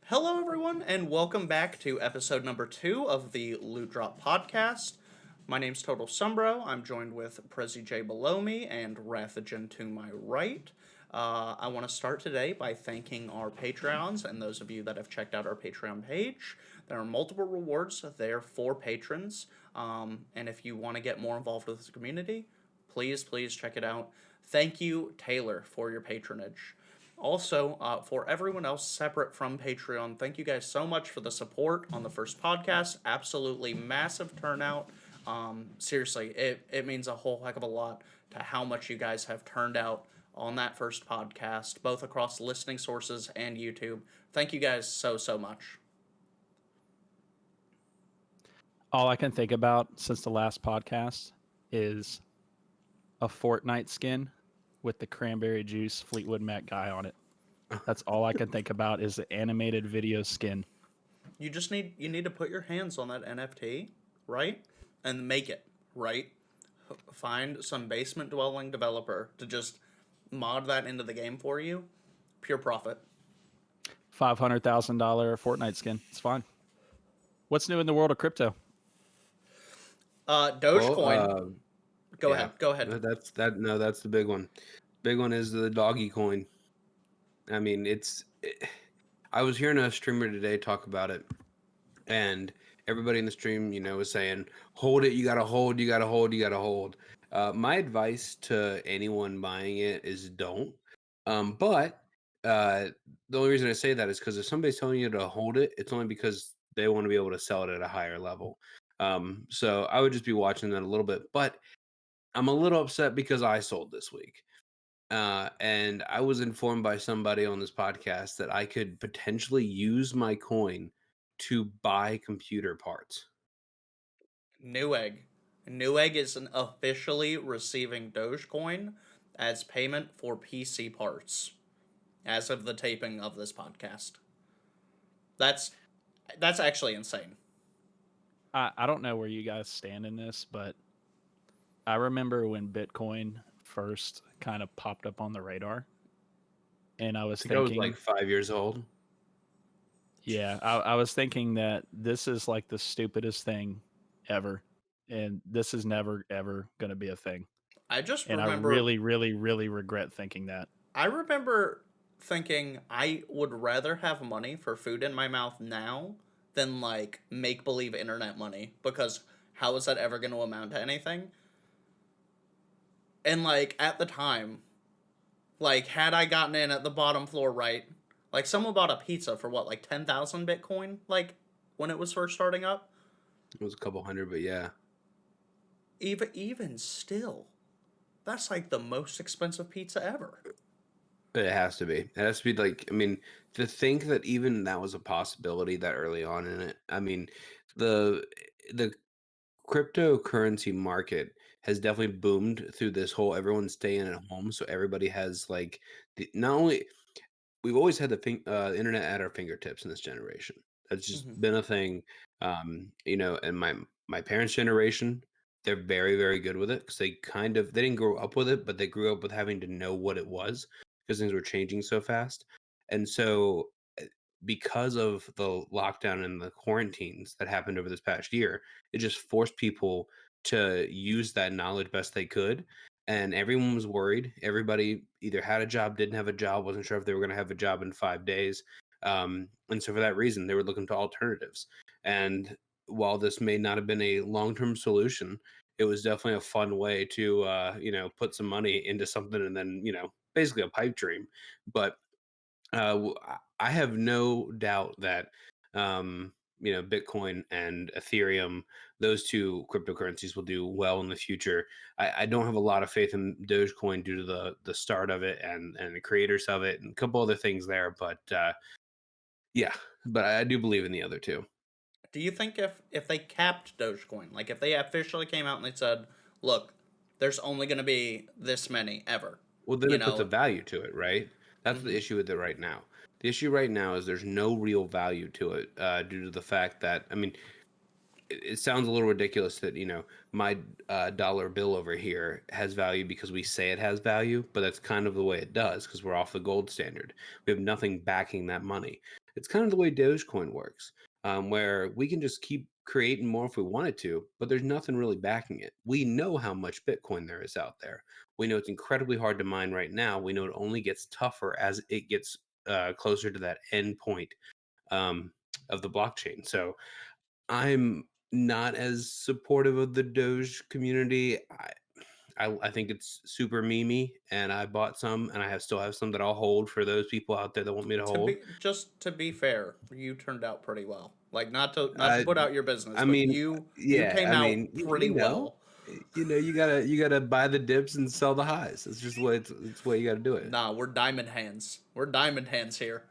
Hello, everyone, and welcome back to episode number 2 of the Loot Drop Podcast. My name's Total Sumbro. I'm joined with Prezi J below me and Rathagen to my right. I want to start today by thanking our Patreons and those of you that have checked out our Patreon page. There are multiple rewards there for patrons, and if you want to get more involved with the community, please check it out. Thank you, Taylor, for your patronage. Also, for everyone else separate from Patreon, thank you guys so much for the support on the first podcast. Absolutely massive turnout. Seriously, it means a whole heck of a lot to how much you guys have turned out on that first podcast, both across listening sources and YouTube. Thank you guys so much. All I can think about since the last podcast is a Fortnite skin with the cranberry juice Fleetwood Mac guy on it. That's all I can think about is the animated video skin. You need to put your hands on that NFT, right? And make it, right? Find some basement dwelling developer to just mod that into the game for you. Pure profit. $500,000 Fortnite skin. It's fine. What's new in the world of crypto? Dogecoin. Go ahead. That's the big one. Big one is the doggy coin. I mean, I was hearing a streamer today talk about it, and everybody in the stream, was saying, hold it, you gotta hold, you gotta hold, you gotta hold. My advice to anyone buying it is don't. But the only reason I say that is because if somebody's telling you to hold it, it's only because they want to be able to sell it at a higher level. So I would just be watching that a little bit. But I'm a little upset because I sold this week. And I was informed by somebody on this podcast that I could potentially use my coin to buy computer parts. Newegg is officially receiving Dogecoin as payment for PC parts as of the taping of this podcast. That's actually insane. I don't know where you guys stand in this, but I remember when Bitcoin first kind of popped up on the radar, and I was thinking, I was like 5 years old. Yeah, I was thinking that this is like the stupidest thing ever, and this is never ever going to be a thing. I remember, I really regret thinking that. I remember thinking I would rather have money for food in my mouth now than like make believe internet money, because how is that ever going to amount to anything? And like at the time, like had I gotten in at the bottom floor right, like someone bought a pizza for what, like 10,000 Bitcoin, like when it was first starting up. It was a couple hundred, but yeah. Even still, that's like the most expensive pizza ever. It has to be. It has to be like, I mean, to think that even that was a possibility that early on in it. I mean, the cryptocurrency market has definitely boomed through this whole everyone's staying at home. So everybody has like not only we've always had the internet at our fingertips in this generation. That's just been a thing. And my parents' generation, they're very, very good with it because they didn't grow up with it, but they grew up with having to know what it was because things were changing so fast. And so because of the lockdown and the quarantines that happened over this past year, it just forced people to use that knowledge best they could. And everyone was worried. Everybody either had a job, didn't have a job, wasn't sure if they were going to have a job in 5 days. And so for that reason, they were looking to alternatives. And while this may not have been a long-term solution, it was definitely a fun way to, put some money into something and then, basically a pipe dream. But I have no doubt that Bitcoin and Ethereum, those two cryptocurrencies, will do well in the future. I don't have a lot of faith in Dogecoin due to the start of it and the creators of it and a couple other things there, but but I do believe in the other two. Do you think if they capped Dogecoin, like if they officially came out and they said, look, there's only going to be this many ever? Well, then it puts a value to it, right? That's the issue with it right now. The issue right now is there's no real value to it due to the fact that, I mean, it sounds a little ridiculous that, my dollar bill over here has value because we say it has value, but that's kind of the way it does because we're off the gold standard. We have nothing backing that money. It's kind of the way Dogecoin works, where we can just keep creating more if we wanted to, but there's nothing really backing it. We know how much Bitcoin there is out there. We know it's incredibly hard to mine right now. We know it only gets tougher as it gets closer to that end point um, of the blockchain. So I'm not as supportive of the Doge community. I think it's super memey, and I bought some, and still have some that I'll hold for those people out there that want me to hold. To be fair, you turned out pretty well. Like not to I put out your business, I but mean, you yeah, came I out mean, pretty well. you gotta buy the dips and sell the highs. It's just it's the way you gotta do it. Nah, we're diamond hands. We're diamond hands here.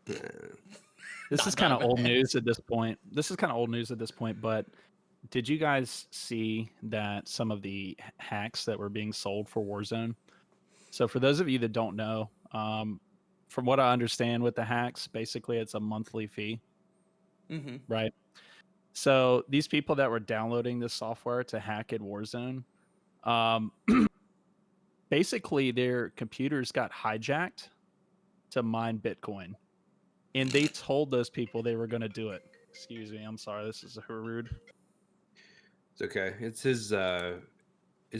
This is Not kind of diamond old hands. news at this point. But did you guys see that some of the hacks that were being sold for Warzone? So for those of you that don't know, from what I understand with the hacks, basically it's a monthly fee, Mm-hmm. right? So these people that were downloading this software to hack at Warzone, um, basically their computers got hijacked to mine Bitcoin, and they told those people they were going to do it. Excuse me, I'm sorry, this is rude. It's okay. It's his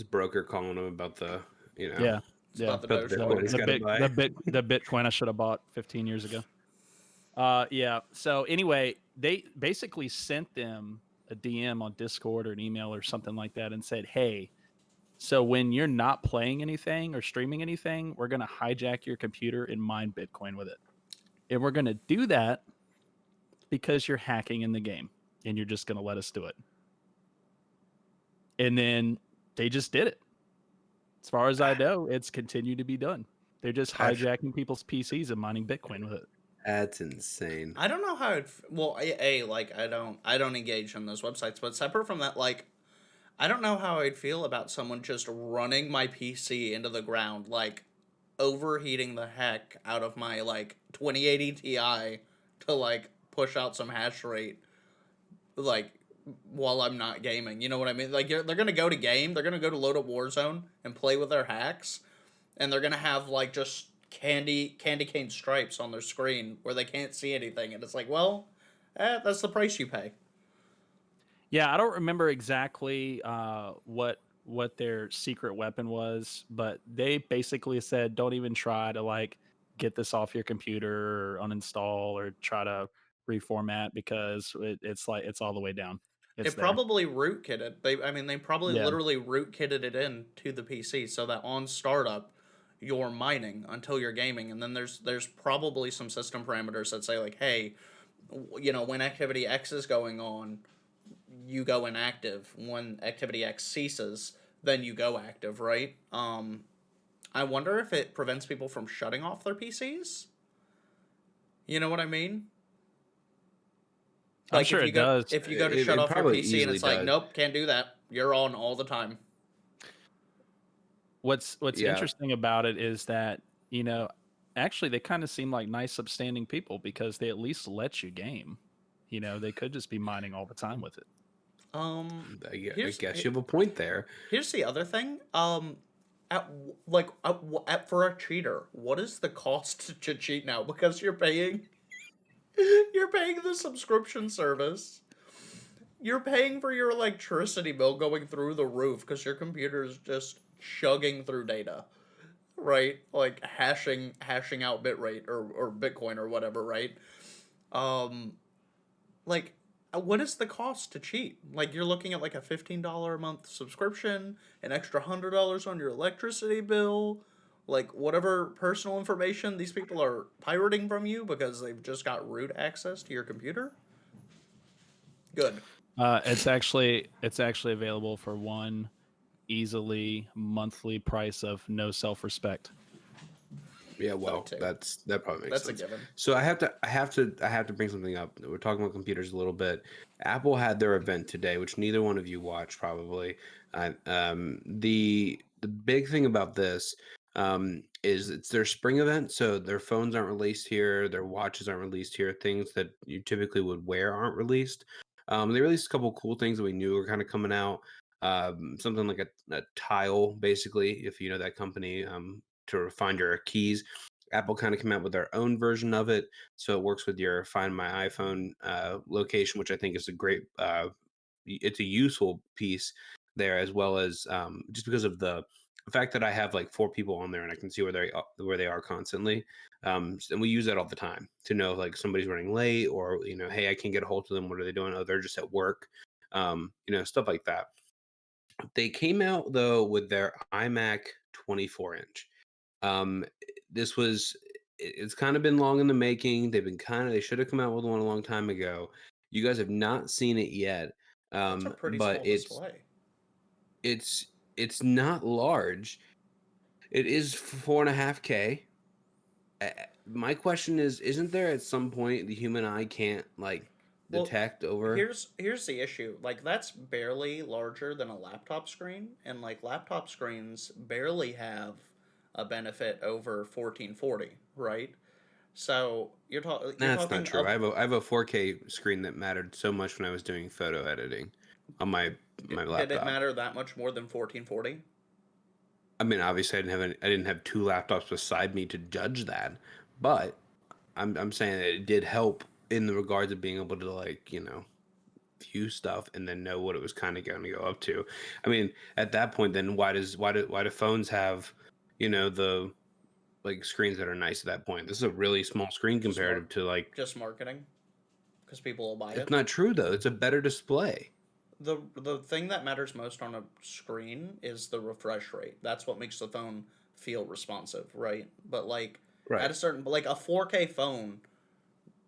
broker calling him about the Yeah, It's yeah. about the about the Dogecoin. Bitcoin he's got to buy. The Bitcoin I should have bought 15 years ago. Yeah. So anyway, they basically sent them a DM on Discord or an email or something like that and said, "Hey, so when you're not playing anything or streaming anything, we're going to hijack your computer and mine Bitcoin with it. And we're going to do that because you're hacking in the game and you're just going to let us do it." And then they just did it. As far as I know, it's continued to be done. They're just hijacking people's PCs and mining Bitcoin with it. That's insane. I don't know how it. Well, like I don't engage in those websites, but separate from that, like I don't know how I'd feel about someone just running my PC into the ground, like overheating the heck out of my like 2080 Ti to like push out some hash rate, like while I'm not gaming. You know what I mean? Like they're gonna go to game, they're gonna go to load up Warzone and play with their hacks, and they're gonna have like just candy cane stripes on their screen where they can't see anything, and it's like, well, that's the price you pay. Yeah, I don't remember exactly what their secret weapon was, but they basically said, "Don't even try to like get this off your computer or uninstall or try to reformat because it's like it's all the way down. It's It there." probably rootkitted. They probably Yeah. literally rootkitted it in to the PC so that on startup, you're mining until you're gaming, and then there's probably some system parameters that say like, hey, when activity X is going on, you go inactive. When activity X ceases, then you go active, right? I wonder if it prevents people from shutting off their PCs. You know what I mean? I'm Like sure it does. if you go to It, shut it off your probably PC and easily it's like, does. nope, can't do that. You're on all the time. What's Yeah. interesting about it is that, actually they kind of seem like nice, upstanding people because they at least let you game. They could just be mining all the time with it. I guess you have a point there. Here's the other thing. For a cheater, what is the cost to cheat now? Because you're paying the subscription service. You're paying for your electricity bill going through the roof because your computer is just chugging through data, right? Like hashing out bitrate or Bitcoin or whatever, right? Um, like what is the cost to cheat? Like you're looking at like a $15 a month subscription, an extra $100 on your electricity bill, like whatever personal information these people are pirating from you because they've just got root access to your computer. Good. It's actually available for one easily monthly price of no self-respect. Yeah, well, too. that probably makes That's a sense. given. So I have to bring something up. We're talking about computers a little bit. Apple had their event today, which neither one of you watched probably. The big thing about this is it's their spring event, so their phones aren't released here, their watches aren't released here, things that you typically would wear aren't released. They released a couple cool things that we knew were kind of coming out. Something like a tile, basically, if you know that company, to find your keys. Apple kind of came out with their own version of it, so it works with your Find My iPhone location, which I think is a great. It's a useful piece there, as well as just because of the fact that I have like 4 people on there and I can see where they are constantly. And we use that all the time to know like somebody's running late, or hey, I can't get a hold of them. What are they doing? Oh, they're just at work. Stuff like that. They came out though with their iMac 24-inch. Um, this was it's kind of been long in the making. They should have come out with one a long time ago. You guys have not seen it yet. That's a pretty But small display. it's not large. It is 4.5K. My question is, isn't there at some point the human eye can't like Well, detect over? here's the issue. Like that's barely larger than a laptop screen, and like laptop screens barely have a benefit over 1440, right? So you're That's not talking true. of I have a 4K screen that mattered so much when I was doing photo editing on my did it laptop. matter that much more than 1440? I mean, obviously, I didn't have 2 laptops beside me to judge that, but I'm saying that it did help in the regards of being able to like view stuff and then know what it was kind of going to go up to. I mean, at that point, then why do phones have the like screens that are nice at that point? This is a really small screen Just comparative to like. just marketing because people will buy It's it. not true though. It's a better display. The thing that matters most on a screen is the refresh rate. That's what makes the phone feel responsive, right? But like at Right. a certain like a 4K phone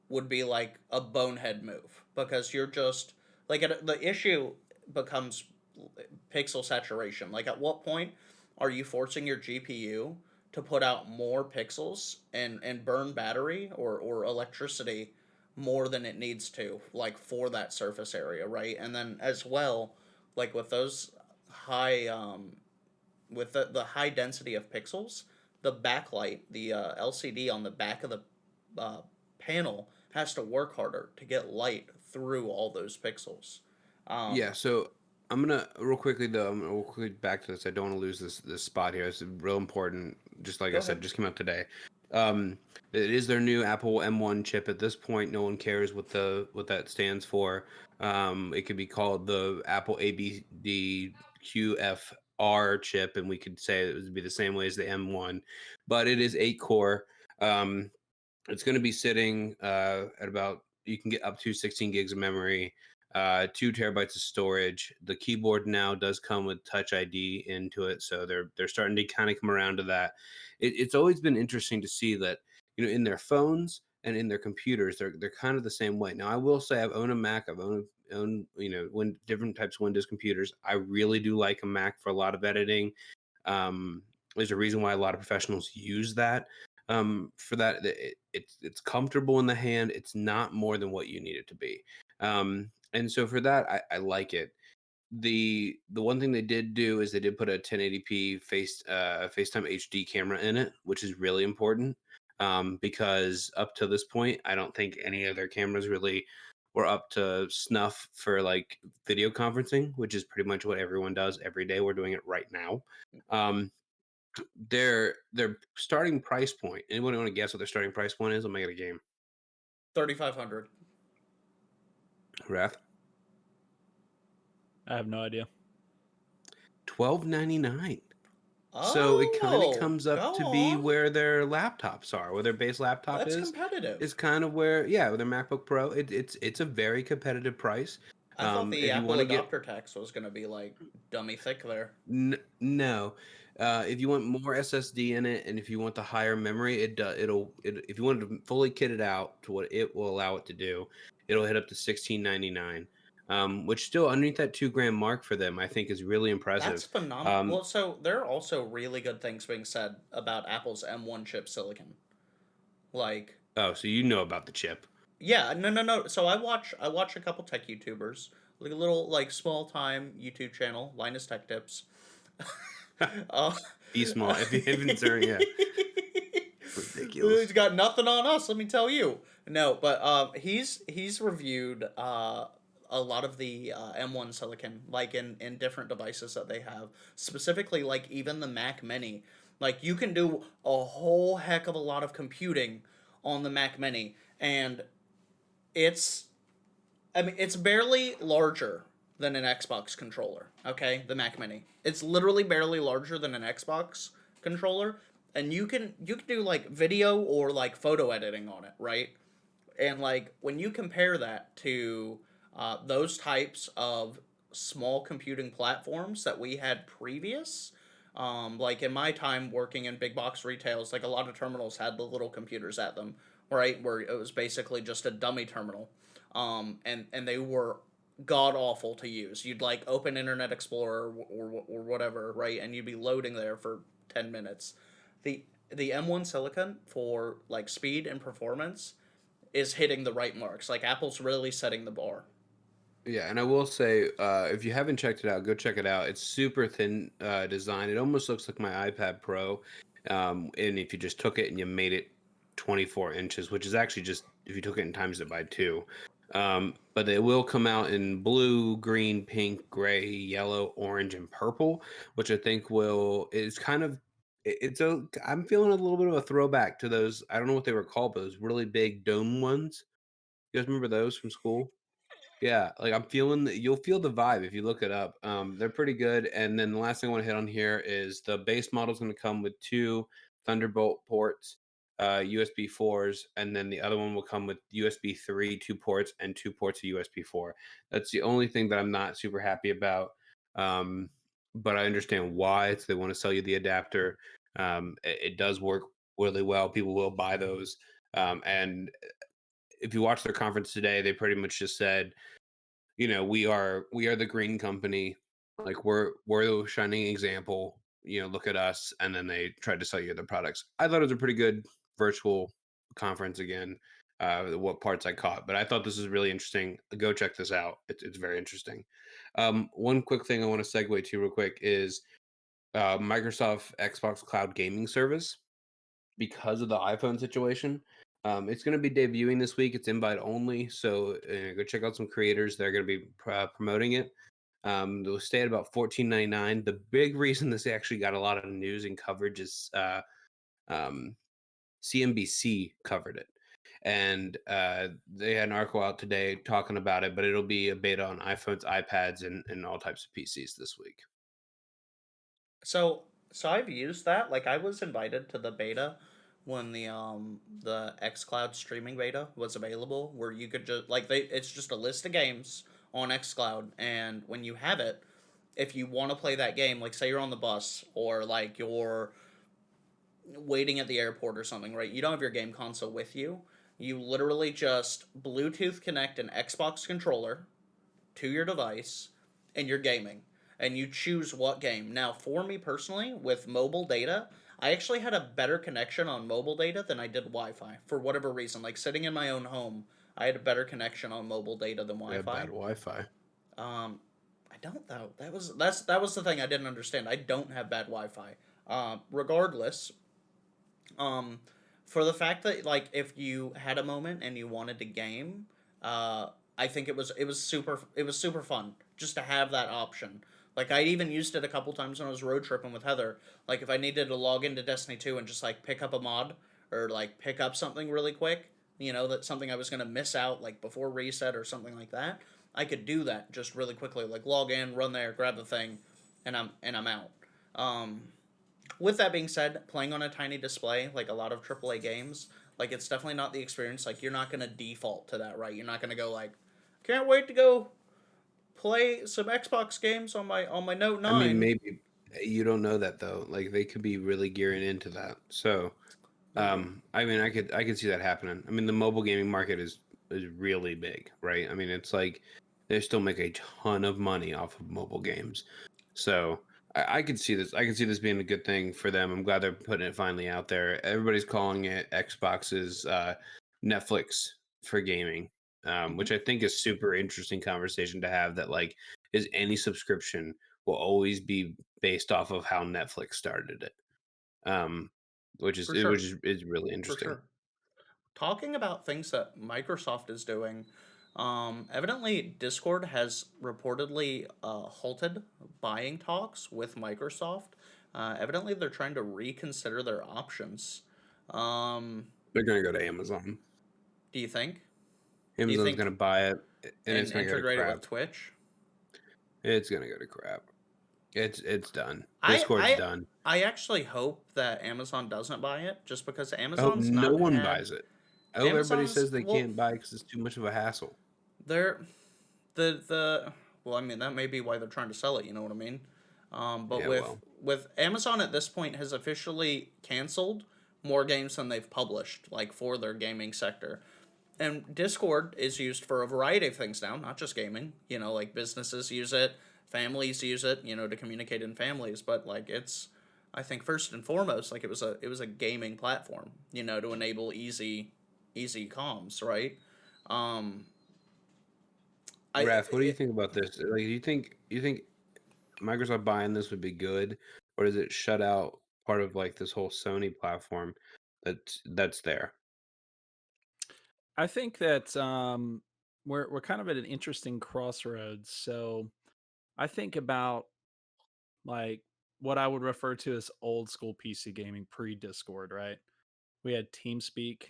would be like a bonehead move because you're just like the issue becomes pixel saturation. Like at what point are you forcing your GPU to put out more pixels and burn battery or electricity more than it needs to, like for that surface area, right? And then as well, like with those high with the high density of pixels, the backlight, the LCD on the back of the uh, panel has to work harder to get light through all those pixels. Yeah, so I'm gonna real quickly though. I'm gonna real quickly back to this. I don't want to lose this spot here. It's real important. Just like Go I said, ahead. just came out today. Um, it is their new Apple M1 chip. At this point, no one cares what that stands for. It could be called the Apple ABDQFR chip, and we could say it would be the same way as the M1, but it is 8 core. Um, it's going to be sitting at about, you can get up to 16 gigs of memory, 2 terabytes of storage. The keyboard now does come with Touch ID into it, so they're starting to kind of come around to that. It's always been interesting to see that in their phones and in their computers, they're kind of the same way. Now I will say I've owned a Mac, I've owned when different types of Windows computers. I really do like a Mac for a lot of editing. There's a reason why a lot of professionals use that for that. It's comfortable in the hand. It's not more than what you need it to be. And so for that, I like it. The one thing they did do is they did put a 1080p FaceTime HD camera in it, which is really important. Because up to this point, I don't think any of their cameras really were up to snuff for like video conferencing, which is pretty much what everyone does every day. We're doing it right now. Um, their starting price point. Anyone want to guess what their starting price point is? I'll make it a game. 3500. Wrath. I have no idea. $12.99. So it kind of Oh, comes up go to be on. where their laptops are, where their base laptop That's is competitive. kind of where, yeah, with their MacBook Pro, it's a very competitive price. I thought the If you Apple want to get adopter tax was going to be like dummy thick there. no, if you want more SSD in it, and if you want the higher memory, if you want to fully kit it out to what it will allow it to do, it'll hit up to 1699. Which still underneath that 2 grand mark for them, I think is really That's impressive. phenomenal. Um, Well, so there are also really good things being said about Apple's M1 chip silicon. Like, oh, so you know about the chip. yeah, no. So I watch a couple tech YouTubers, like a little like small time YouTube channel, Linus Tech Tips. uh, Be small. If you haven't, sir, yeah, he's ridiculous. got nothing on us. Let me tell you. No, but he's reviewed a lot of the M1 silicon, like in different devices that they have, specifically like even the Mac Mini. Like you can do a whole heck of a lot of computing on the Mac Mini, and it's it's barely larger than an Xbox controller. Okay, the Mac Mini. It's literally barely larger than an Xbox controller, and you can do like video or like photo editing on it, right? And like when you compare that to those types of small computing platforms that we had previous, like in my time working in big box retails, like a lot of terminals had the little computers at them, right? Where it was basically just a dummy terminal, and they were god awful to use. You'd like open Internet Explorer or whatever, right? And you'd be loading there for 10 minutes. The the M1 Silicon for like speed and performance is hitting the right marks. Like Apple's really setting the bar. Yeah, and I will say, if you haven't checked it out, go check it out. It's super thin design. It almost looks like my iPad Pro. And if you just took it and you made it 24 inches, which is actually just if you took it and times it by two. But it will come out in blue, green, pink, gray, yellow, orange, and purple, which I think will is kind of it's a I'm feeling a little bit of a throwback to those. I don't know what they were called, but those really big dome ones. You guys remember those from school? Yeah, like I'm feeling you'll feel the vibe if you look it up. They're pretty good. And then the last thing I want to hit on here is the base model is going to come with two Thunderbolt ports, USB 4s, and then the other one will come with USB 3, two ports, and two ports of USB 4. That's the only thing that I'm not super happy about. Um, but I understand why. It's they want to sell you the adapter. It does work really well. People will buy those. And if you watch their conference today, they pretty much just said, we are the green company, like we're the shining example, look at us. And then they tried to sell you the products. I thought it was a pretty good virtual conference again. What parts I caught, but I thought this was really interesting. Go check this out. It's very interesting. One quick thing I want to segue to real quick is Microsoft Xbox Cloud Gaming Service, because of the iPhone situation. It's going to be debuting this week. It's invite only, so go check out some creators that are going to be promoting it. They'll stay at about $14.99. The big reason this actually got a lot of news and coverage is um, CNBC covered it, and they had an article out today talking about it. But it'll be a beta on iPhones, iPads, and all types of PCs this week. So so I've used that. Like I was invited to the beta when the xCloud streaming beta was available, where you could just like they it's just a list of games on xCloud, and when you have it, if you want to play that game, like say you're on the bus or like you're waiting at the airport or something, right? You don't have your game console with you. You literally just Bluetooth connect an Xbox controller to your device and you're gaming. And you choose what game. Now, for me personally, with mobile data, I actually had a better connection on mobile data than I did Wi Fi for whatever reason. Like sitting in my own home, I had a better connection on mobile data than They Wi have bad Fi. Wi-Fi. I don't though. That was the thing I didn't understand. I don't have bad Wi Fi. Regardless, um, for the fact that like if you had a moment and you wanted to game, I think it was super fun just to have that option. Like I even used it a couple times when I was road tripping with Heather. Like if I needed to log into Destiny 2 and just like pick up a mod or like pick up something really quick, that something I was gonna miss out like before reset or something like that, I could do that just really quickly. Like log in, run there, grab the thing, and I'm out. Um, with that being said, playing on a tiny display, like a lot of AAA games, like it's definitely not the experience. Like you're not gonna default to that, right? You're not gonna go like, can't wait to go play some Xbox games on my Note I mean, 9. maybe you don't know that though. Like they could be really gearing into that. So, Maybe. I mean, I could see that happening. I mean, the mobile gaming market is really big, right? I mean, it's like they still make a ton of money off of mobile games. So I could see this. I could see this being a good thing for them. I'm glad they're putting it finally out there. Everybody's calling it Xbox's Netflix for gaming, Mm-hmm. which I think is super interesting conversation to have. That like is any subscription will always be based off of how Netflix started it, um, which is For it, which sure. is really For interesting. sure. Talking about things that Microsoft is doing, evidently Discord has reportedly halted buying talks with Microsoft Evidently, they're trying to reconsider their options. They're gonna go to Amazon. Do you think? Do you Amazon's think gonna buy it, and it's and gonna go to integrate it crap. with Twitch? It's gonna go to crap. It's done. I Discord's I done. I actually hope that Amazon doesn't buy it, just because I hope Amazon's no not one had buys it. I hope everybody Amazon's says they well, can't buy because it's too much of a hassle. they're the well, I mean that may be why they're trying to sell it. You know what I mean? But Yeah, well, with Amazon at this point has officially canceled more games than they've published, like for their gaming sector. And Discord is used for a variety of things now, not just gaming. You know, like businesses use it, families use it, you know, to communicate in families. But like it's, I think first and foremost, like it was a gaming platform, you know, to enable easy comms, right? Um, I Raph, what do you it, think about this? Like, do you think Microsoft buying this would be good, or does it shut out part of like this whole Sony platform that's there? I think that we're kind of at an interesting crossroads. So I think about like what I would refer to as old school PC gaming pre Discord, right? We had TeamSpeak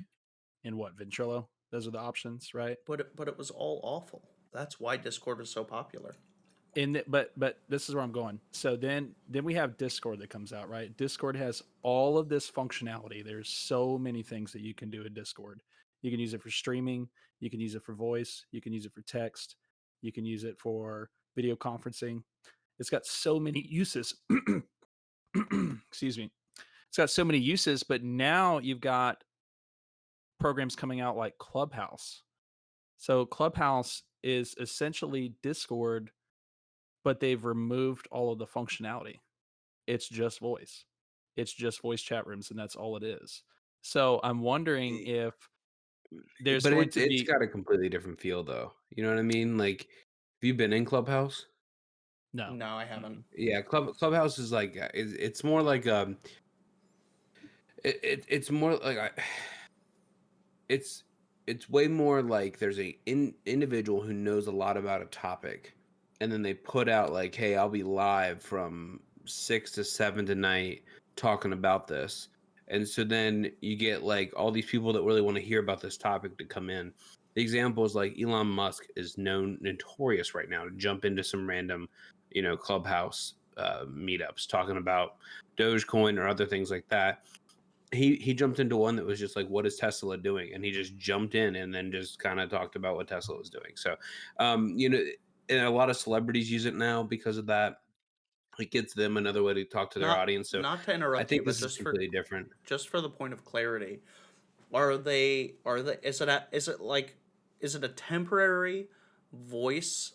and what Ventrilo. Those are the options, right? but it was all awful. That's why Discord is so popular. But this is where I'm going. So then we have Discord that comes out, right? Discord has all of this functionality. There's so many things that you can do in Discord. You can use it for streaming, you can use it for voice, you can use it for text, you can use it for video conferencing. It's got so many uses. Excuse me. It's got so many uses, but now you've got programs coming out like Clubhouse. So Clubhouse is essentially Discord, but they've removed all of the functionality. It's just voice. It's just voice chat rooms, and that's all it is. So I'm wondering Eh, if there's But going it's to it's be got a completely different feel, though. You know what I mean? Like, have you been in Clubhouse? no. No, I haven't. Mm-mm. Yeah, Clubhouse is like it's more like it's more like it's it's way more like there's a individual who knows a lot about a topic, and then they put out like, hey, I'll be live from 6 to 7 tonight talking about this. And so then you get like all these people that really want to hear about this topic to come in. The example is like Elon Musk is notorious right now to jump into some random, Clubhouse meetups talking about Dogecoin or other things like that. He jumped into one that was just like, what is Tesla doing? And he just jumped in and then just kind of talked about what Tesla was doing. So and a lot of celebrities use it now because of that. It gives them another way to talk to their Not audience. So not to I interrupt you, think but this is completely different. just for the point of clarity, are they is it a temporary voice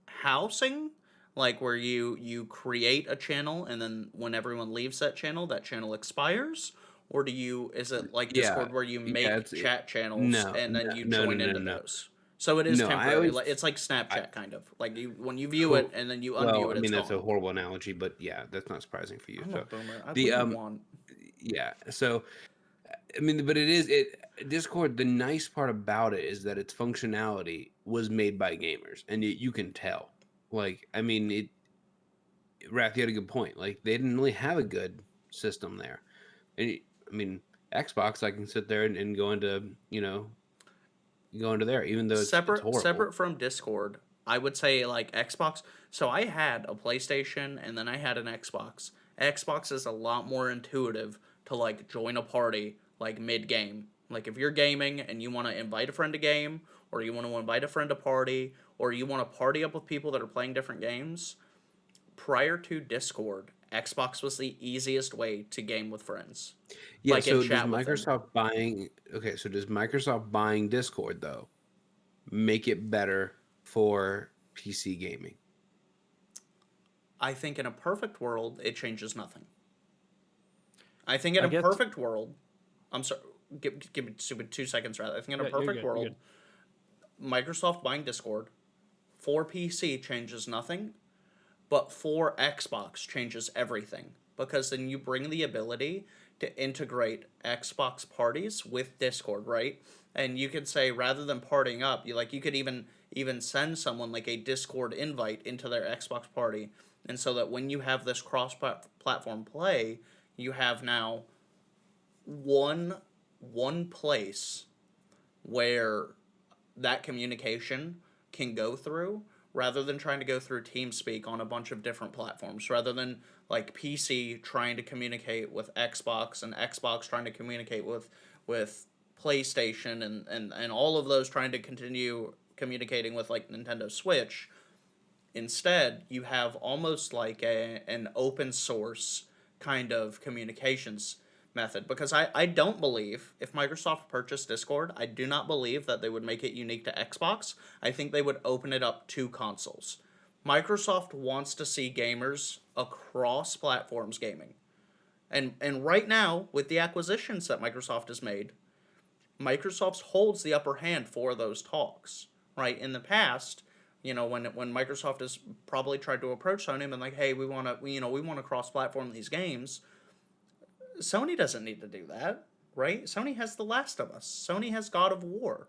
housing, like where you create a channel and then when everyone leaves that channel expires, or do you is it like Yeah. Discord where you Yeah, make chat channels no, and then no, you no, no, join no, into no. those? So it is No, I temporary. always Like it's like I Snapchat kind of. Like you when you view it co- and then you well, unview I it, it's mean that's a gone. horrible analogy, but yeah, that's not surprising for you. I'm a So boomer. I the wouldn't want. yeah, so I mean, but it Discord. The nice part about it is that its functionality was made by gamers, and you can tell. Like, I mean, Wrath, you had a good point. Like, they didn't really have a good system there, and I mean, Xbox, I can sit there and go into go into there, even though it's horrible. Separate from Discord, I would say like Xbox. So I had a PlayStation and then I had an Xbox. Xbox is a lot more intuitive to like join a party like mid game. Like if you're gaming and you want to invite a friend to game, or you want to invite a friend to party, or you want to party up with people that are playing different games, prior to Discord, Xbox was the easiest way to game with friends, Yeah. like and So does chat with them. Microsoft buying? Okay. So does Microsoft buying Discord though make it better for PC gaming? I think in a perfect world, it changes nothing. I think in I a guess perfect world, I'm sorry, give me stupid 2 seconds rather. I think in a yeah, you're perfect good. You're world, good. Microsoft buying Discord for PC changes nothing, but for Xbox changes everything. Because then you bring the ability to integrate Xbox parties with Discord, right? And you could say rather than partying up, you could even send someone like a Discord invite into their Xbox party, And so that when you have this cross-platform play, you have now one place where that communication can go through, rather than trying to go through TeamSpeak on a bunch of different platforms, rather than like PC trying to communicate with Xbox and Xbox trying to communicate with PlayStation and all of those trying to continue communicating with like Nintendo Switch. Instead, you have almost like an open source kind of communications method, because I don't believe, if Microsoft purchased Discord, I do not believe that they would make it unique to Xbox. I think they would open it up to consoles. Microsoft wants to see gamers across platforms gaming. And right now, with the acquisitions that Microsoft has made, Microsoft holds the upper hand for those talks. Right? In the past, when Microsoft has probably tried to approach Sony and been like, "Hey, we want to we want to cross-platform these games." Sony doesn't need to do that, right? Sony has The Last of Us. Sony has God of War.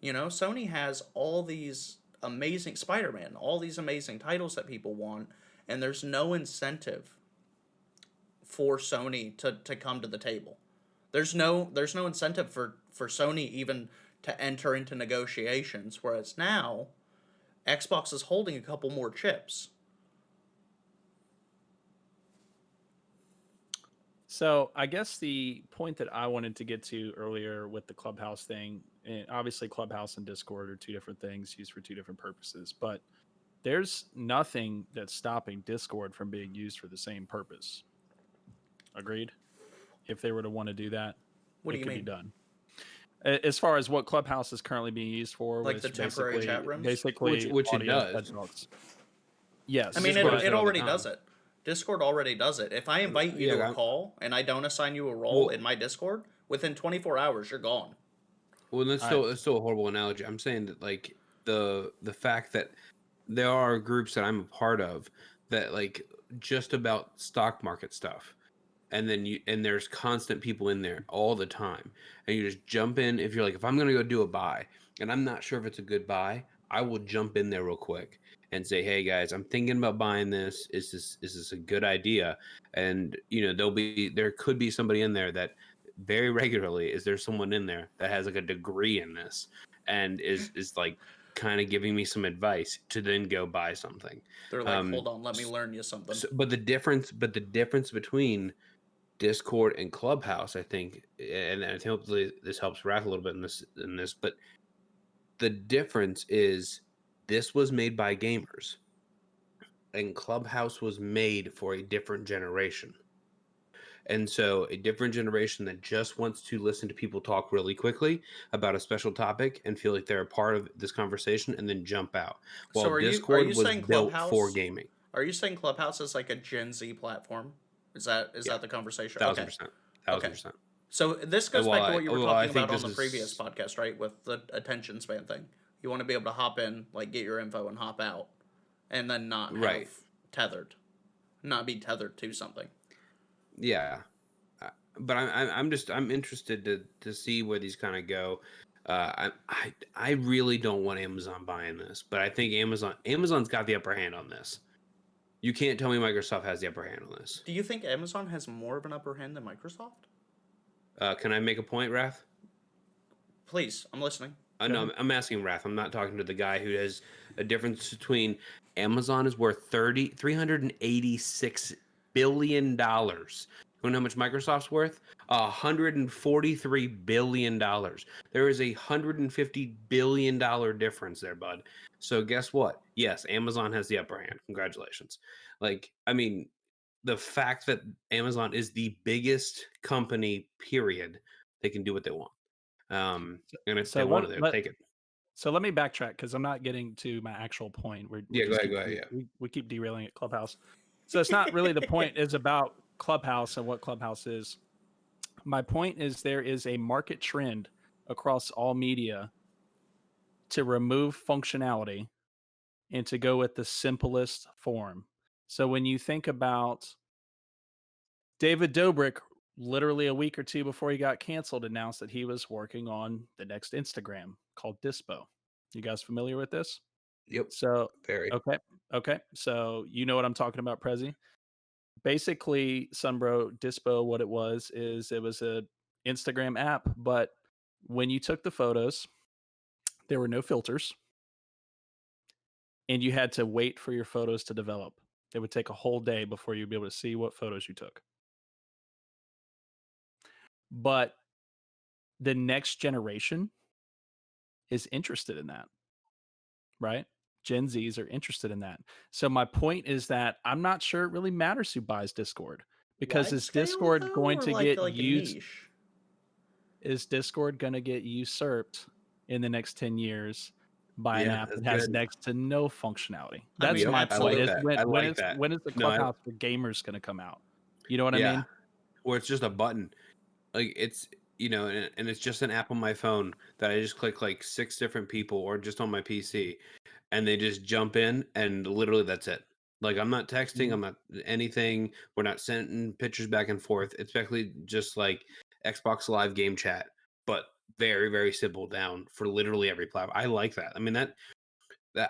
Sony has all these amazing Spider-Man, all these amazing titles that people want, and there's no incentive for Sony to come to the table. There's no incentive for Sony even to enter into negotiations, whereas now Xbox is holding a couple more chips. So I guess the point that I wanted to get to earlier with the Clubhouse thing, and obviously Clubhouse and Discord are two different things used for two different purposes, but there's nothing that's stopping Discord from being used for the same purpose. Agreed? If they were to want to do that, What do it you could mean? be done. As far as what Clubhouse is currently being used for, Like the temporary chat rooms? basically Which it audio does. talks. Yes. I mean, Discord it does it all the already time. does it. Discord already does it. If I invite you to a call and I don't assign you a role in my Discord, within 24 hours you're gone. Well, that's still a horrible analogy. I'm saying that like the fact that there are groups that I'm a part of that like just about stock market stuff. And then there's constant people in there all the time. And you just jump in. If you're like, if I'm gonna go do a buy and I'm not sure if it's a good buy, I will jump in there real quick and say, hey guys, I'm thinking about buying this. Is this a good idea? And there could be somebody in there that very regularly is there someone in there that has like a degree in this and is like kind of giving me some advice to then go buy something. They're like, hold on, let me learn you something. But the difference between Discord and Clubhouse, I think, and I think hopefully this helps Wrath a little bit in this, but the difference is this was made by gamers, and Clubhouse was made for a different generation. And so a different generation that just wants to listen to people talk really quickly about a special topic and feel like they're a part of this conversation and then jump out. While So Discord was built for gaming. Are you saying Clubhouse is like a Gen Z platform? Is that the conversation? 1000%. 1000%. So this goes back to what you were talking about on the is... previous podcast, right? With the attention span thing. You want to be able to hop in, like get your info and hop out, and then not have not be tethered to something. Yeah, but I'm interested to see where these kind of go. I really don't want Amazon buying this, but I think Amazon's got the upper hand on this. You can't tell me Microsoft has the upper hand on this. Do you think Amazon has more of an upper hand than Microsoft? Can I make a point, Wrath? Please, I'm listening. No, I'm asking Wrath. I'm not talking to the guy who has a difference between Amazon is worth $386 billion. You want to know how much Microsoft's worth? $143 billion. There is $150 billion difference there, bud. So guess what? Yes, Amazon has the upper hand. Congratulations. Like, I mean, the fact that Amazon is the biggest company, period, they can do what they want. And if they want it, they'll take it. So let me backtrack because I'm not getting to my actual point. Go ahead. Yeah. We keep derailing at Clubhouse. So it's not really the point. It's about Clubhouse and what Clubhouse is. My point is there is a market trend across all media to remove functionality and to go with the simplest form. So when you think about David Dobrik, literally a week or two before he got canceled, announced that he was working on the next Instagram called Dispo. You guys familiar with this? Yep. So, Very. okay. So you know what I'm talking about, Prezi. Basically, Sunbro Dispo, what it was is it was a Instagram app, but when you took the photos, there were no filters, and you had to wait for your photos to develop. It would take a whole day before you'd be able to see what photos you took. But the next generation is interested in that, right? Gen Zs are interested in that. So my point is that I'm not sure it really matters who buys Discord, because Wide scale though, or like a niche? is Discord going to get usurped in the next 10 years by an Yeah, app that's that has good. next to no functionality? I That's mean, my I point. like Is absolutely. that. I like that. when is the No, Clubhouse for gamers going to come out? You know what I yeah, mean? or it's just a button. Like it's and it's just an app on my phone that I just click like 6 different people or just on my PC, and they just jump in, and literally that's it. Like I'm not texting, I'm not anything. We're not sending pictures back and forth. It's basically just like Xbox Live game chat, but very, very simple down for literally every platform. I like that. I mean that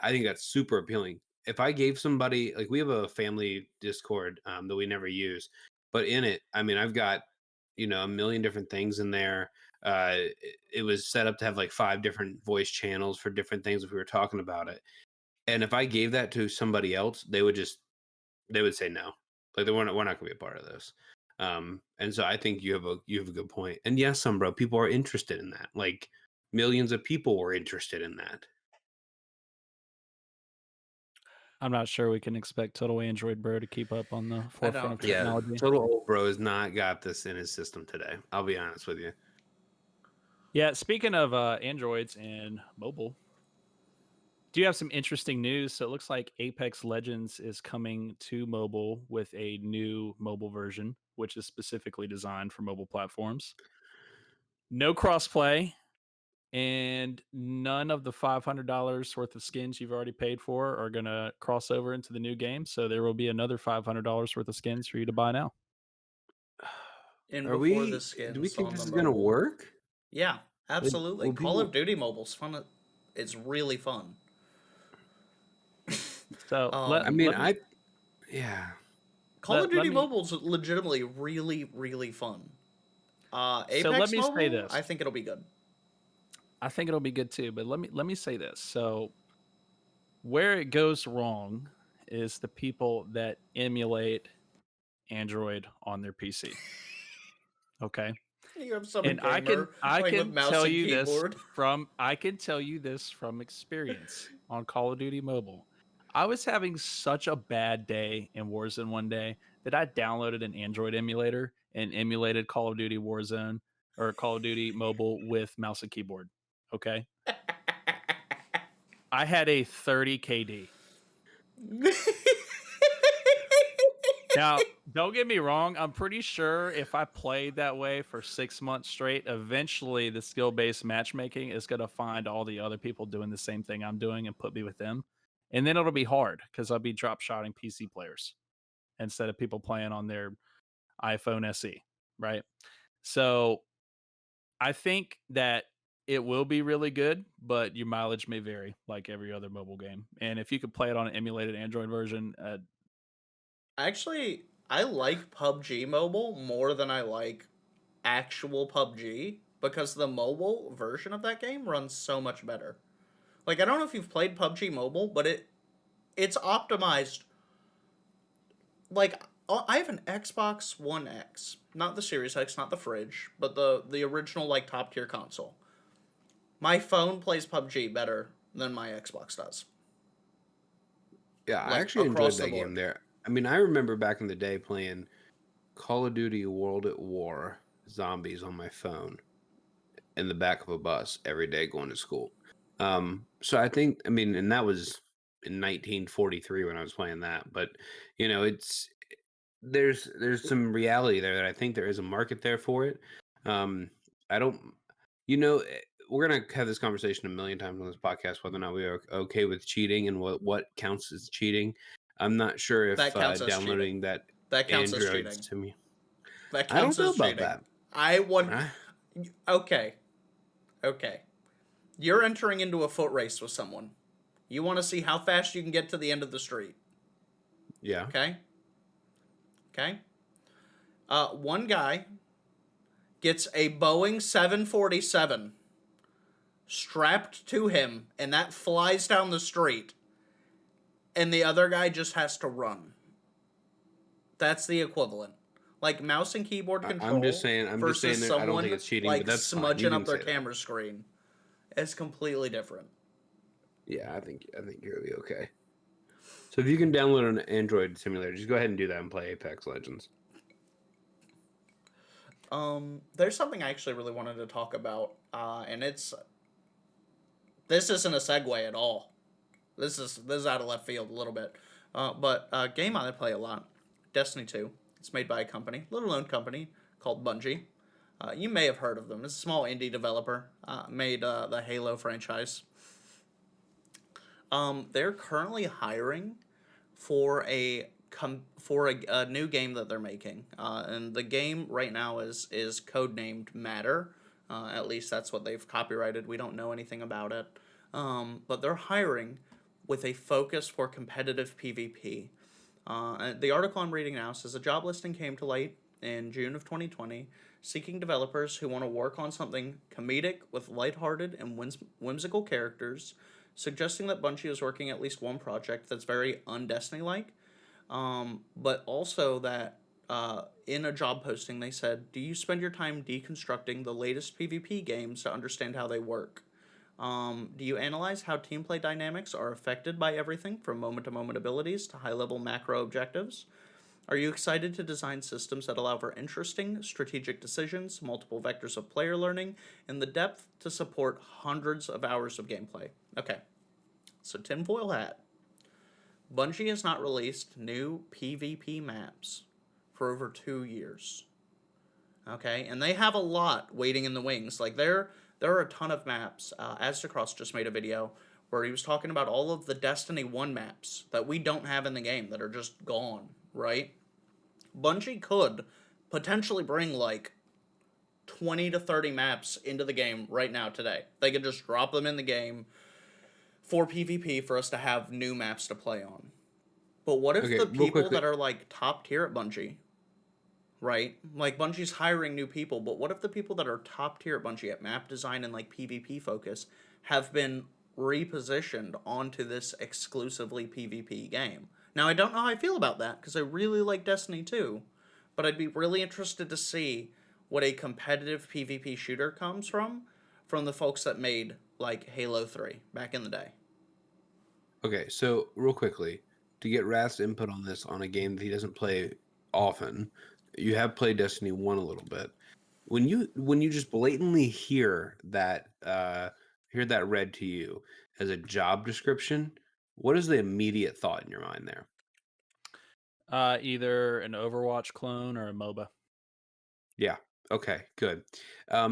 I think that's super appealing. If I gave somebody, like, we have a family Discord that we never use, but in it, I mean, I've got a million different things in there. It was set up to have like 5 different voice channels for different things if we were talking about it. And if I gave that to somebody else, they would say no, like we're not going to be a part of this. And so I think you have a good point. And yes, some bro, people are interested in that. Like millions of people were interested in that. I'm not sure we can expect Total Android Bro to keep up on the I forefront of don't. Yeah, technology. total old bro has not got this in his system today. I'll be honest with you. Yeah, speaking of Androids and mobile, do you have some interesting news? So it looks like Apex Legends is coming to mobile with a new mobile version, which is specifically designed for mobile platforms. No crossplay, and none of the $500 worth of skins you've already paid for are going to cross over into the new game. So there will be another $500 worth of skins for you to buy now. In Are before the we? Do we skins think on this the is gonna mobile. work? Yeah, Like, absolutely. will Call of people? Duty Mobile's fun. It's really fun. So I um, mean, yeah. Call of let Duty me Mobile's legitimately really, really fun. let Apex me say Mobile, this. I think it'll be good. I think it'll be good too, but let me say this. So where it goes wrong is the people that emulate Android on their PC. Okay. You have some And gamer I playing with can mouse tell and you this keyboard. from experience on Call of Duty Mobile. I was having such a bad day in Warzone one day that I downloaded an Android emulator and emulated Call of Duty Warzone or Call of Duty Mobile with mouse and keyboard. Okay. I had a 30 KD. Now, don't get me wrong. I'm pretty sure if I played that way for 6 months straight, eventually the skill based matchmaking is going to find all the other people doing the same thing I'm doing and put me with them. And then it'll be hard because I'll be drop shotting PC players instead of people playing on their iPhone SE. Right. So I think that it will be really good, but your mileage may vary like every other mobile game. And if you could play it on an emulated Android version, Actually, I like PUBG Mobile more than I like actual PUBG because the mobile version of that game runs so much better. Like, I don't know if you've played PUBG Mobile, but it's optimized. Like, I have an Xbox One X, not the Series X, not the fridge, but the original like top tier console. My phone plays PUBG better than my Xbox does. Yeah, I Like actually enjoyed across the that game board. there. I mean, I remember back in the day playing Call of Duty World at War Zombies on my phone in the back of a bus every day going to school. So I think, I mean, and that was in 1943 when I was playing that. But it's there's some reality there that I think there is a market there for it. I don't, we're gonna have this conversation a million times on this podcast whether or not we are okay with cheating and what counts as cheating. I'm not sure if That counts as cheating. downloading that That counts as Androids cheating. to me. That I don't counts know as about cheating. that. I want. I, Okay. Okay. You're entering into a foot race with someone. You want to see how fast you can get to the end of the street. Yeah. Okay? Okay? One guy gets a Boeing 747 strapped to him, and that flies down the street, and the other guy just has to run. That's the equivalent. Like mouse and keyboard I'm just control saying. versus That I don't think someone it's cheating, but like that's fine. You smudging can up their say that. camera screen. It's completely different. Yeah, I think you'll be okay. So if you can download an Android simulator, just go ahead and do that and play Apex Legends. There's something I actually really wanted to talk about, and this isn't a segue at all. This is out of left field a little bit, but game I play a lot, Destiny 2. It's made by a company, little known company called Bungie. You may have heard of them. It's a small indie developer. Made the Halo franchise. They're currently hiring for a new game that they're making, and the game right now is codenamed Matter. At least that's what they've copyrighted. We don't know anything about it, but they're hiring with a focus for competitive PvP. The article I'm reading now says a job listing came to light in June of 2020, seeking developers who want to work on something comedic with lighthearted and whimsical characters, suggesting that Bungie is working at least one project that's very un-Destiny-like, but also that in a job posting they said, do you spend your time deconstructing the latest PvP games to understand how they work? Do you analyze how team play dynamics are affected by everything from moment-to-moment abilities to high-level macro objectives? Are you excited to design systems that allow for interesting strategic decisions, multiple vectors of player learning, and the depth to support hundreds of hours of gameplay? Okay, so tinfoil hat. Bungie has not released new PvP maps for over 2 years. Okay, and they have a lot waiting in the wings. Like there are a ton of maps. Aztecross just made a video where he was talking about all of the Destiny 1 maps that we don't have in the game that are just gone, right? Bungie could potentially bring like 20 to 30 maps into the game right now today. They could just drop them in the game for PvP for us to have new maps to play on. But what if the people that are like top tier at Bungie, right? Like Bungie's hiring new people, but what if the people that are top tier at Bungie at map design and like PvP focus have been repositioned onto this exclusively PvP game? Now I don't know how I feel about that because I really like Destiny 2, but I'd be really interested to see what a competitive PvP shooter comes from the folks that made like Halo 3 back in the day. Okay, so real quickly, to get Rath's input on this on a game that he doesn't play often, you have played Destiny 1 a little bit. When you just blatantly hear that read to you as a job description, what is the immediate thought in your mind there? Either an Overwatch clone or a MOBA. Yeah. Okay, good.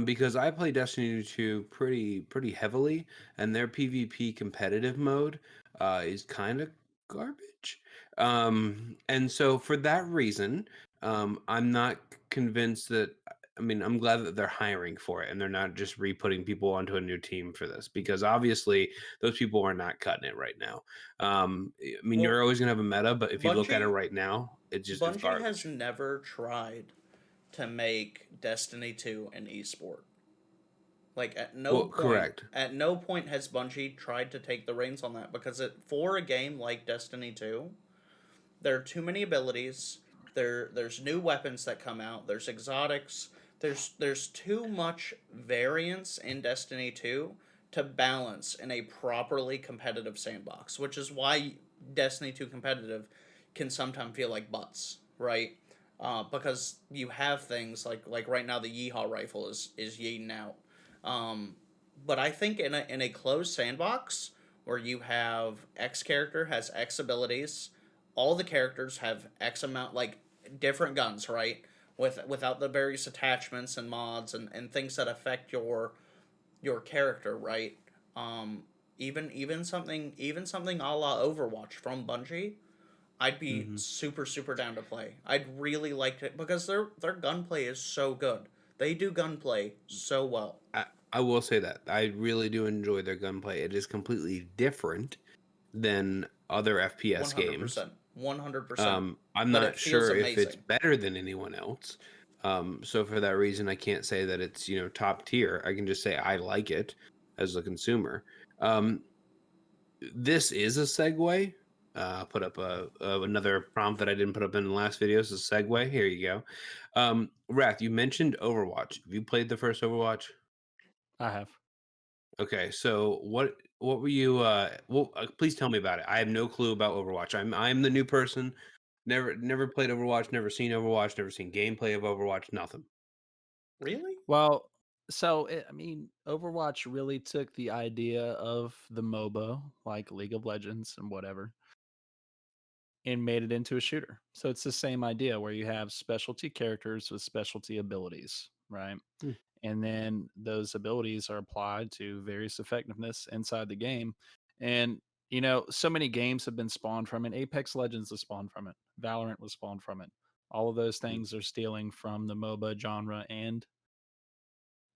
Because I play Destiny 2 pretty heavily, and their PvP competitive mode is kind of garbage. And so for that reason, I'm not convinced that. I mean, I'm glad that they're hiring for it and they're not just re-putting people onto a new team for this, because obviously those people are not cutting it right now. I mean, Well, you're always gonna have a meta, but if you look at it Bungie right now, it's Bungie has garbage. never tried to make Destiny 2 an esport. Like Well, correct. at no point has Bungie tried to take the reins on that because for a game like Destiny 2, there are too many abilities. There's new weapons that come out. There's exotics. There's too much variance in Destiny 2 to balance in a properly competitive sandbox, which is why Destiny 2 competitive can sometimes feel like butts, right? Because you have things like right now the Yeehaw rifle is yeeting out. But I think in a closed sandbox where you have X character has X abilities, all the characters have X amount like different guns, right? Without the various attachments and mods and things that affect your character, right? Even something a la Overwatch from Bungie, I'd be Mm-hmm. super down to play. I'd really like it because their gunplay is so good. They do gunplay so well. I will say that I really do enjoy their gunplay. It is completely different than other FPS games. 100%. I'm But it not feels sure if it's amazing. better than anyone else. So for that reason, I can't say that it's top tier. I can just say I like it as a consumer. This is a segue. I'll put up another prompt that I didn't put up in the last video. It's a segue. Here you go. Wrath, you mentioned Overwatch. Have you played the first Overwatch? I have. Okay, so what were you? Please tell me about it. I have no clue about Overwatch. I'm the new person. Never played Overwatch. Never seen Overwatch. Never seen gameplay of Overwatch. Nothing. Really? Well, so I mean, Overwatch really took the idea of the MOBA, like League of Legends and whatever, and made it into a shooter. So it's the same idea where you have specialty characters with specialty abilities, right? Hmm. And then those abilities are applied to various effectiveness inside the game. And so many games have been spawned from it. Apex Legends was spawned from it. Valorant was spawned from it. All of those things are stealing from the MOBA genre and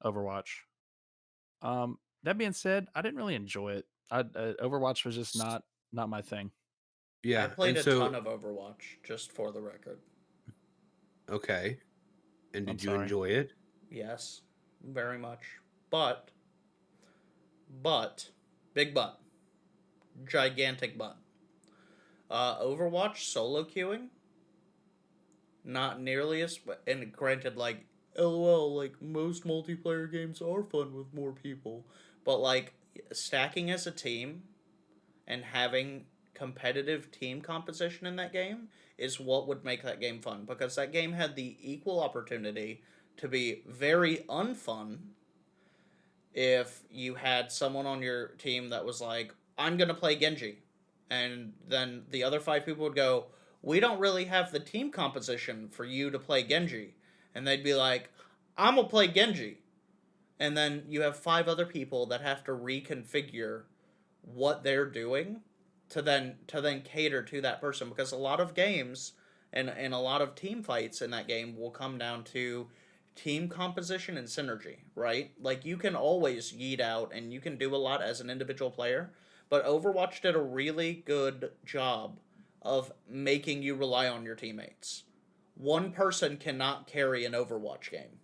Overwatch. That being said, I didn't really enjoy it. Overwatch was just not my thing. I Yeah, played and a so ton of Overwatch, just for the record. okay, and I'm did you sorry. enjoy it? Yes, very much. But, big but, gigantic but. Overwatch solo queuing, not nearly as. And granted, like, lol, like, most multiplayer games are fun with more people. But, like, stacking as a team and having competitive team composition in that game is what would make that game fun, because that game had the equal opportunity to be very unfun if you had someone on your team that was like, I'm going to play Genji. And then the other five people would go, we don't really have the team composition for you to play Genji. And they'd be like, I'm going to play Genji. And then you have five other people that have to reconfigure what they're doing to then cater to that person, because a lot of games and a lot of team fights in that game will come down to team composition and synergy, right? Like, you can always yeet out and you can do a lot as an individual player, but Overwatch did a really good job of making you rely on your teammates. One person cannot carry an Overwatch game.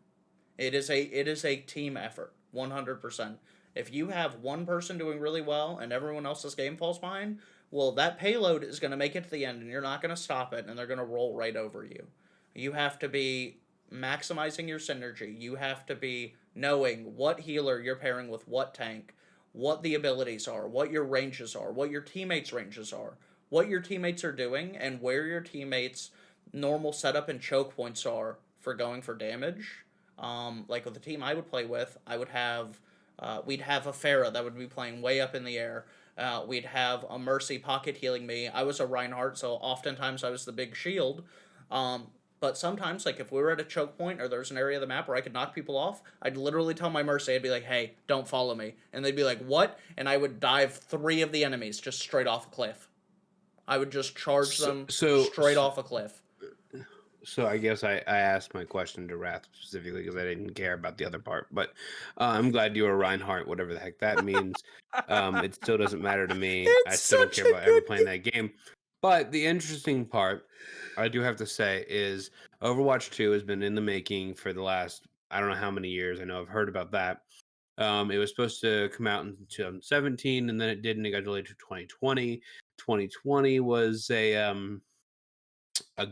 It is a team effort, 100%. If you have one person doing really well and everyone else's game falls behind, well, that payload is going to make it to the end and you're not going to stop it and they're going to roll right over you. You have to be maximizing your synergy. You have to be knowing what healer you're pairing with what tank, what the abilities are, what your ranges are, what your teammates' ranges are, what your teammates are doing, and where your teammates' normal setup and choke points are for going for damage. Like with the team I would play with, we'd have a Pharah that would be playing way up in the air. We'd have a Mercy pocket healing me. I was a Reinhardt, so oftentimes I was the big shield. But sometimes, like if we were at a choke point or there's an area of the map where I could knock people off, I'd literally tell my Mercy, I'd be like, "Hey, don't follow me," and they'd be like, "What?" And I would dive three of the enemies just straight off a cliff. I would just charge So them so straight off a cliff. so I guess I asked my question to Wrath specifically because I didn't care about the other part. But I'm glad you were Reinhardt, whatever the heck that means. It still doesn't matter to me. I It's still don't such care a about ever good playing that game. But the interesting part, I do have to say, is Overwatch 2 has been in the making for the last, I don't know how many years. I know I've heard about that. It was supposed to come out in 2017, and then it didn't. It got delayed to 2020. 2020 was a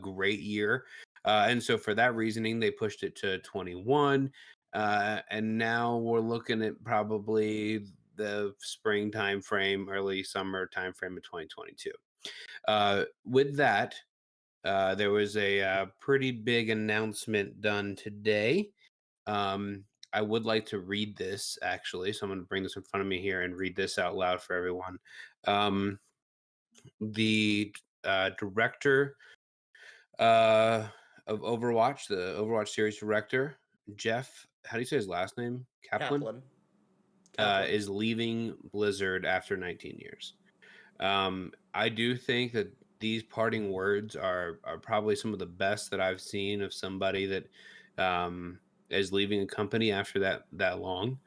great year. And so for that reasoning, they pushed it to 21. And now we're looking at probably the spring time frame, early summer time frame of 2022. With that, there was a pretty big announcement done today. I would like to read this actually. So I'm going to bring this in front of me here and read this out loud for everyone. The director of Overwatch, the Overwatch series director, Jeff, how do you say his last name? Kaplan, Kaplan. Kaplan. is leaving Blizzard after 19 years. I do think that these parting words are probably some of the best that I've seen of somebody that is leaving a company after that long.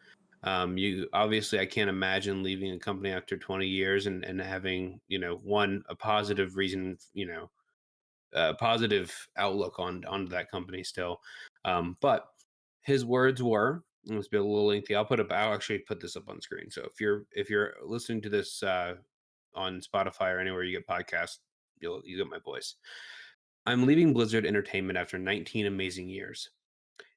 You obviously, I can't imagine leaving a company after 20 years and having, a positive reason, positive outlook on that company still. But his words were, let's be a little lengthy. I'll actually put this up on screen. So if you're listening to this on Spotify or anywhere you get podcasts, you get my voice. I'm leaving Blizzard Entertainment after 19 amazing years.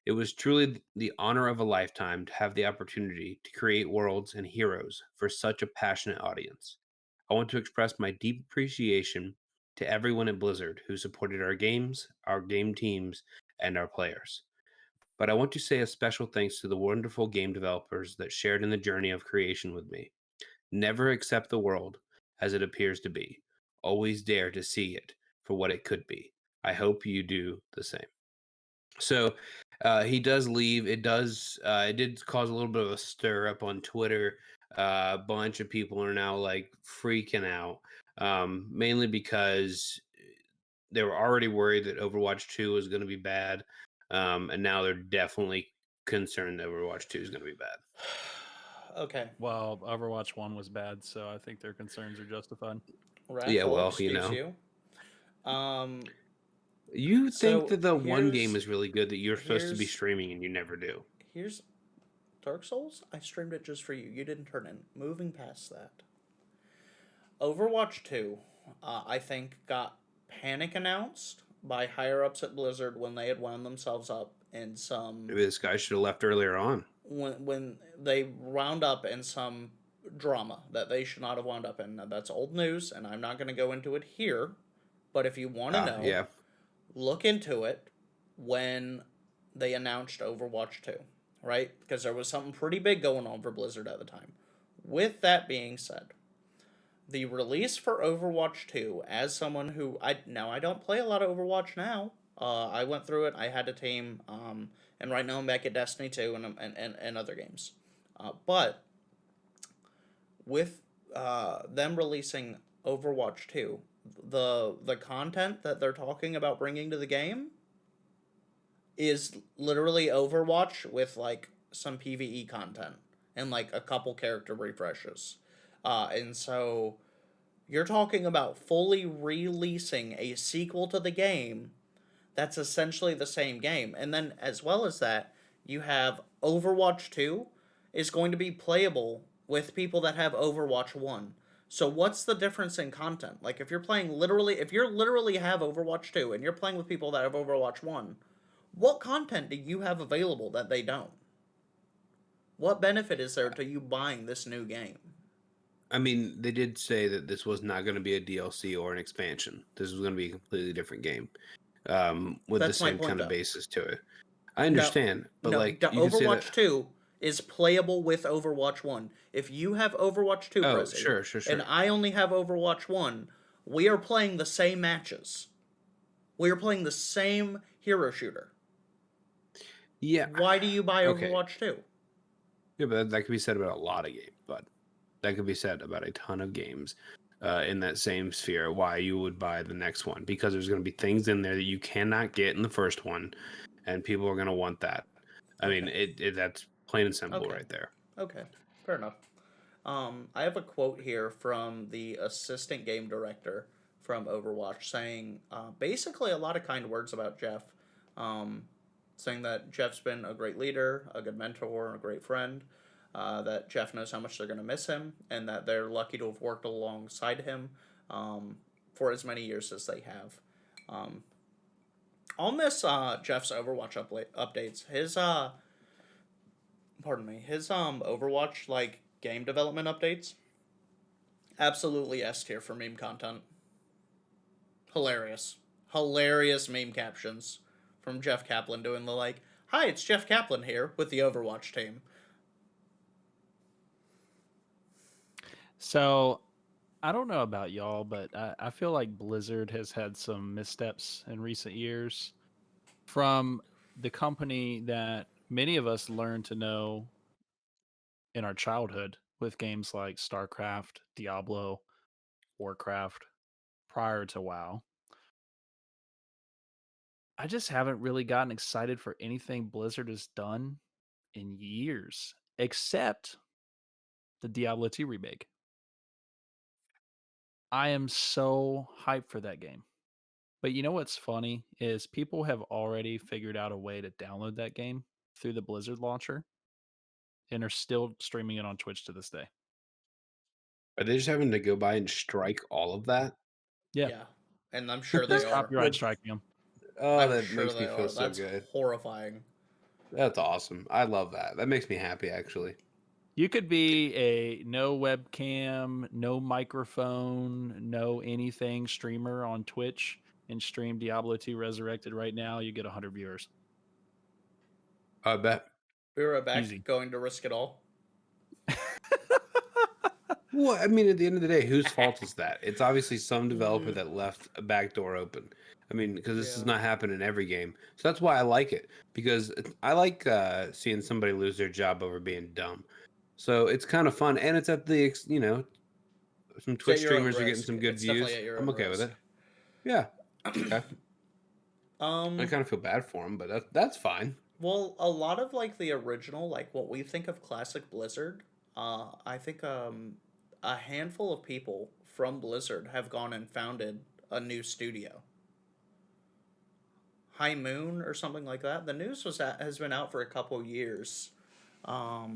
It was truly the honor of a lifetime to have the opportunity to create worlds and heroes for such a passionate audience. I want to express my deep appreciation to everyone at Blizzard who supported our games, our game teams, and our players. But I want to say a special thanks to the wonderful game developers that shared in the journey of creation with me. Never accept the world as it appears to be. Always dare to see it for what it could be. I hope you do the same. So he does leave. It did cause a little bit of a stir up on Twitter. A bunch of people are now like freaking out, mainly because they were already worried that Overwatch 2 was going to be bad. And now they're definitely concerned that Overwatch 2 is going to be bad. Okay. Well, Overwatch 1 was bad, so I think their concerns are justified. Yeah, Raph, I'll well, excuse you. Um, you think so that the one game here's is really good that you're supposed to be here's streaming and you never do. here's Dark Souls. I streamed it just for you. You didn't turn in. Moving past that, Overwatch 2, I think got panic announced by higher ups at Blizzard when they had wound themselves up in some Maybe this guy should have left earlier on. when they wound up in some drama that they should not have wound up in. Now, that's old news, and I'm not going to go into it here. But if you want to know, Yeah. look into it when they announced Overwatch 2, right? Because there was something pretty big going on for Blizzard at the time. With that being said, the release for Overwatch 2, as someone who I don't play a lot of Overwatch now. I went through it. I had a team, and right now I'm back at Destiny 2 and other games. But with them releasing Overwatch 2, the content that they're talking about bringing to the game is literally Overwatch with like some PvE content and like a couple character refreshes. And so you're talking about fully releasing a sequel to the game that's essentially the same game. And then, as well as that, you have Overwatch 2 is going to be playable with people that have Overwatch 1. So what's the difference in content? Like if you're literally have Overwatch 2 and you're playing with people that have Overwatch 1, what content do you have available that they don't? What benefit is there to you buying this new game? I mean, they did say that this was not going to be a DLC or an expansion. This was going to be a completely different game, with the That's my same point kind of though. basis to it. I No, understand, but no, like you could say that. Overwatch 2 is playable with Overwatch 1. If you have Overwatch 2, Oh, Prezi, sure, sure, and sure. I only have Overwatch 1, we are playing the same matches. We are playing the same hero shooter. Yeah. Why do you buy Okay. Overwatch 2? Yeah, but that could be said about a lot of games. But that could be said about a ton of games in that same sphere. Why you would buy the next one, because there's going to be things in there that you cannot get in the first one, and people are going to want that. I mean, Okay. that's plain and simple Okay. right there. Okay. Fair enough. I have a quote here from the assistant game director from Overwatch saying basically a lot of kind words about Jeff, um, saying that Jeff's been a great leader, a good mentor, a great friend, that Jeff knows how much they're going to miss him, and that they're lucky to have worked alongside him for as many years as they have. Um, on this Jeff's Overwatch updates, his Overwatch like game development updates, absolutely S tier for meme content. Hilarious. Hilarious meme captions from Jeff Kaplan doing the like, "Hi, it's Jeff Kaplan here with the Overwatch team." So I don't know about y'all, but I feel like Blizzard has had some missteps in recent years from the company that many of us learned to know in our childhood with games like StarCraft, Diablo, Warcraft, prior to WoW. I just haven't really gotten excited for anything Blizzard has done in years. except the Diablo 2 remake. I am so hyped for that game. But you know what's funny is people have already figured out a way to download that game through the Blizzard launcher and are still streaming it on Twitch to this day. Are they just having to go by and strike all of that? Yeah, Yeah, and I'm sure they just are. copyright striking them. Oh, I'm that sure makes me they feel are. so That's good. horrifying. That's awesome. I love that. That makes me happy, actually. You could be a no webcam, no microphone, no anything streamer on Twitch and stream Diablo 2 Resurrected right now. You get 100 viewers. I bet. Be right back. Easy. Going to risk it all. Well, I mean, at the end of the day, whose fault is that? It's obviously some developer that left a back door open. I mean, because this does Yeah. not happen in every game. So that's why I like it. Because I like seeing somebody lose their job over being dumb. So it's kind of fun. And it's at the, some It's Twitch at your own streamers are getting risk. some good It's definitely views. at your I'm own okay with risk. it. Yeah. Okay. I kind of feel bad for him, but that's fine. Well, a lot of like the original, like what we think of classic Blizzard, I think a handful of people from Blizzard have gone and founded a new studio. High Moon or something like that. The news has been out for a couple years. Let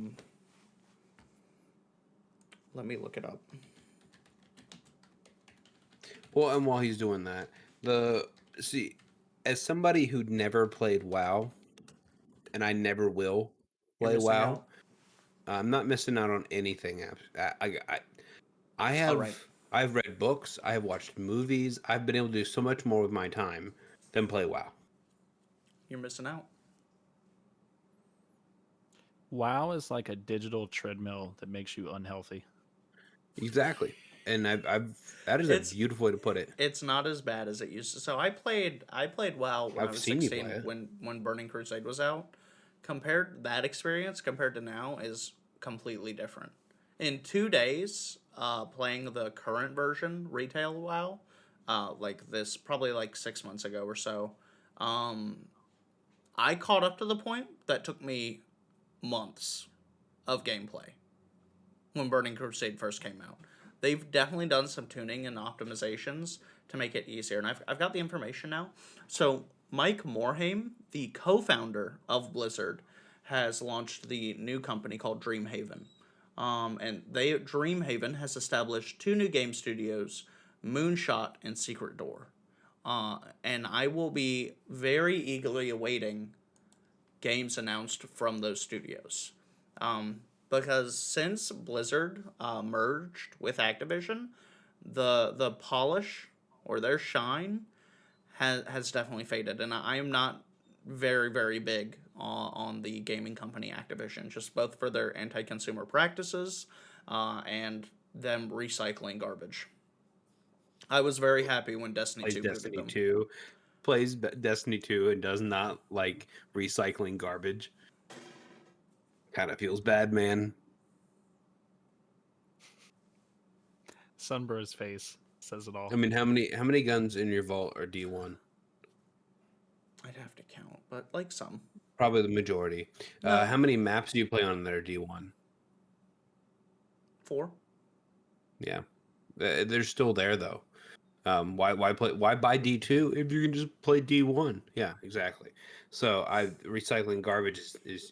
me look it up. Well, and while he's doing that, as somebody who never played WoW, and I never will You're play missing WoW, out. I'm not missing out on anything. I All right. I've read books, I have watched movies, I've been able to do so much more with my time than play WoW. You're missing out. WoW is like a digital treadmill that makes you unhealthy. Exactly, and that is It's a beautiful way to put it. it's not as bad as it used to. So I played WoW when I I've was seen you 16 play it. when Burning Crusade was out. That experience compared to now is completely different. In 2 days, playing the current version retail WoW, like this probably like 6 months ago or so, I caught up to the point that took me months of gameplay when Burning Crusade first came out. They've definitely done some tuning and optimizations to make it easier, and I've got the information now. So Mike Morhaime, the co-founder of Blizzard, has launched the new company called Dreamhaven. And Dreamhaven has established two new game studios, Moonshot and Secret Door. And I will be very eagerly awaiting games announced from those studios. Because since Blizzard merged with Activision, the polish or their shine has definitely faded, and I am not very big on the gaming company Activision, just both for their anti-consumer practices and them recycling garbage. I was very happy when Destiny Plays 2 booted Destiny them. 2, plays Destiny 2, and does not like recycling garbage. Kind of feels bad, man. Sunbro's face says it all. I mean, how many guns in your vault are D1? I'd have to count, but like some. Probably the majority. No. How many maps do you play on that are D1? 4. Yeah, they're still there though. Why buy D2 if you can just play D1? Yeah, exactly. So recycling garbage is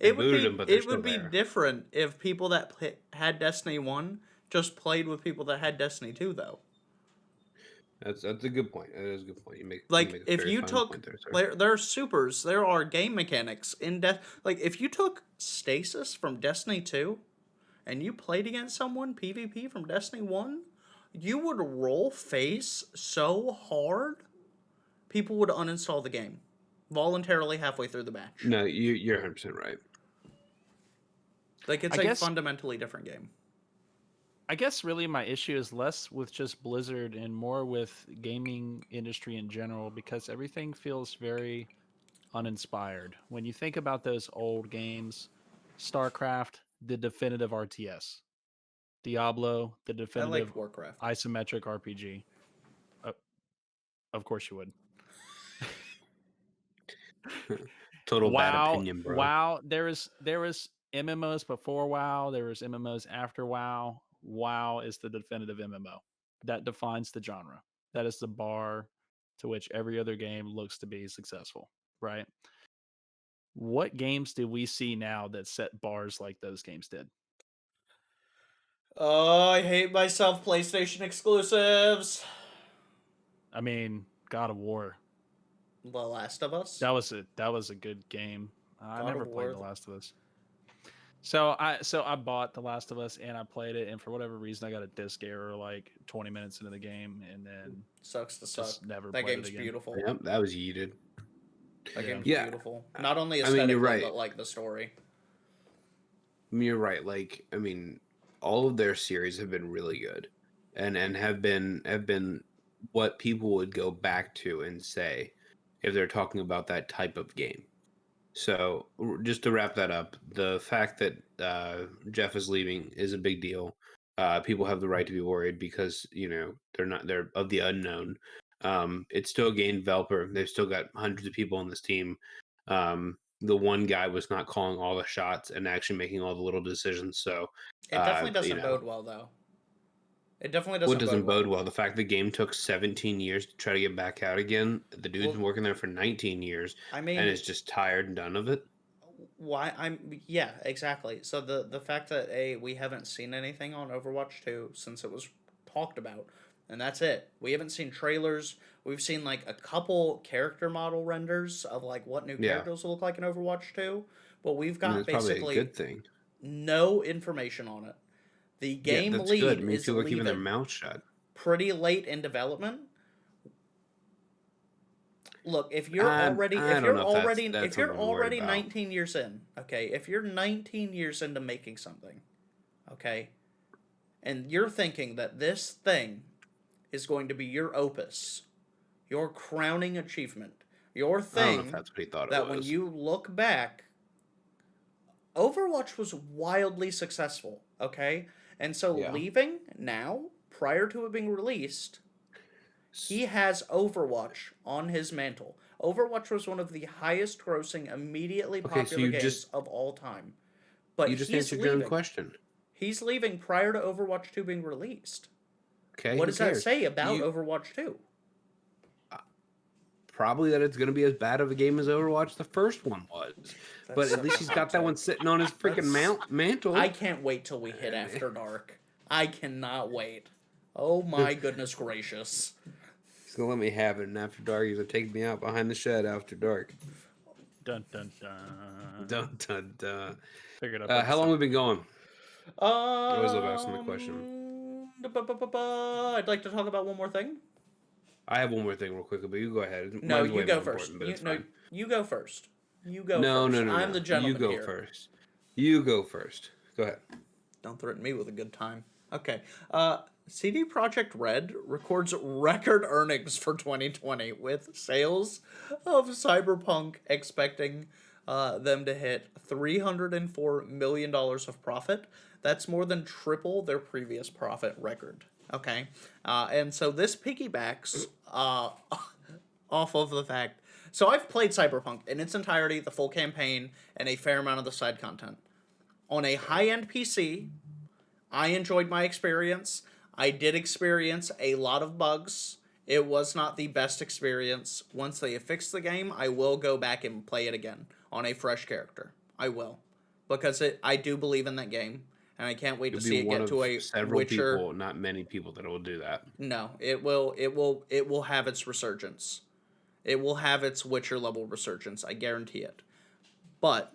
they booted them, but they're It still would be there. different if people that had Destiny 1 just played with people that had Destiny 2 though. That's a good point. That is a good point. You make Like a if very you fine took point there, sir. there are supers, there are game mechanics in like if you took stasis from Destiny 2 and you played against someone PvP from Destiny 1, you would roll face so hard people would uninstall the game voluntarily halfway through the match. No, you're 100% right. Like it's I a guess- fundamentally different game. I guess really my issue is less with just Blizzard and more with gaming industry in general because everything feels very uninspired. When you think about those old games, StarCraft, the definitive RTS, Diablo, the I definitive like Warcraft. isometric RPG. Of course you would. Total bad WoW, opinion, bro. WoW, there was MMOs before WoW. There was MMOs after WoW. WoW is the definitive MMO. That defines the genre. That is the bar to which every other game looks to be successful, right? What games do we see now that set bars like those games did? Oh, I hate myself. PlayStation exclusives. I mean, God of War. The Last of Us. That was a good game. I God never of played War. The Last of Us. So I bought The Last of Us and I played it, and for whatever reason I got a disc error like 20 minutes into the game, and then Sucks to suck. just never That played game's it again. beautiful. Yep, that was yeeted. That game's Yeah. beautiful. Not only I mean, you're aesthetically, right. but like the story. You're right. Like, I mean, all of their series have been really good, and have been what people would go back to and say if they're talking about that type of game. So, just to wrap that up, the fact that Jeff is leaving is a big deal. People have the right to be worried because they're of the unknown. It's still a game developer. They've still got hundreds of people on this team. The one guy was not calling all the shots and actually making all the little decisions. So It definitely doesn't bode well, though. It definitely doesn't. What doesn't bode well? The fact the game took 17 years to try to get back out again. The dude's been working there for 19 years. I mean, and is just tired and done of it. Why yeah, exactly. So the fact that we haven't seen anything on Overwatch 2 since it was talked about, and that's it. We haven't seen trailers. We've seen like a couple character model renders of like what new characters will look like in Overwatch 2, but we've got basically probably a good thing. No information on it. The game that's lead good. It means is people are keeping their leaving mouth shut. pretty late in development. Look, if you're already 19 years in, okay, if you're 19 years into making something, okay, and you're thinking that this thing is going to be your opus, your crowning achievement, your thing, I don't know if that's what he thought that it was. when you look back, Overwatch was wildly successful, okay? And so leaving now, prior to it being released, he has Overwatch on his mantle. Overwatch was one of the highest grossing, immediately popular games of all time. But you just answered your own question. He's leaving prior to Overwatch 2 being released. Okay. What does that say about Overwatch 2? Probably that it's going to be as bad of a game as Overwatch the first one was. But at least he's got that one sitting on his freaking mantle. I can't wait till we hit After Dark. I cannot wait. Oh my goodness gracious. He's going to let me have it, and After Dark, he's going to take me out behind the shed after dark. Dun, dun, dun. Dun, dun, dun. Figured out. How long have we been going? I always love asking the question. I'd like to talk about one more thing. I have one more thing real quickly, but you go ahead. No, you go first. You go first. You go first. No. I'm the gentleman here. You go first. You go first. Go ahead. Don't threaten me with a good time. Okay. CD Projekt Red records record earnings for 2020 with sales of Cyberpunk expecting them to hit $304 million of profit. That's more than triple their previous profit record. Okay. And so this piggybacks off of the fact. So I've played Cyberpunk in its entirety, the full campaign, and a fair amount of the side content. On a high-end PC, I enjoyed my experience. I did experience a lot of bugs. It was not the best experience. Once they have fixed the game, I will go back and play it again on a fresh character. I will. Because I do believe in that game. And I can't wait to see it get to a several Witcher. People, not many people that will do that. No, it will have its resurgence. It will have its Witcher level resurgence. I guarantee it. But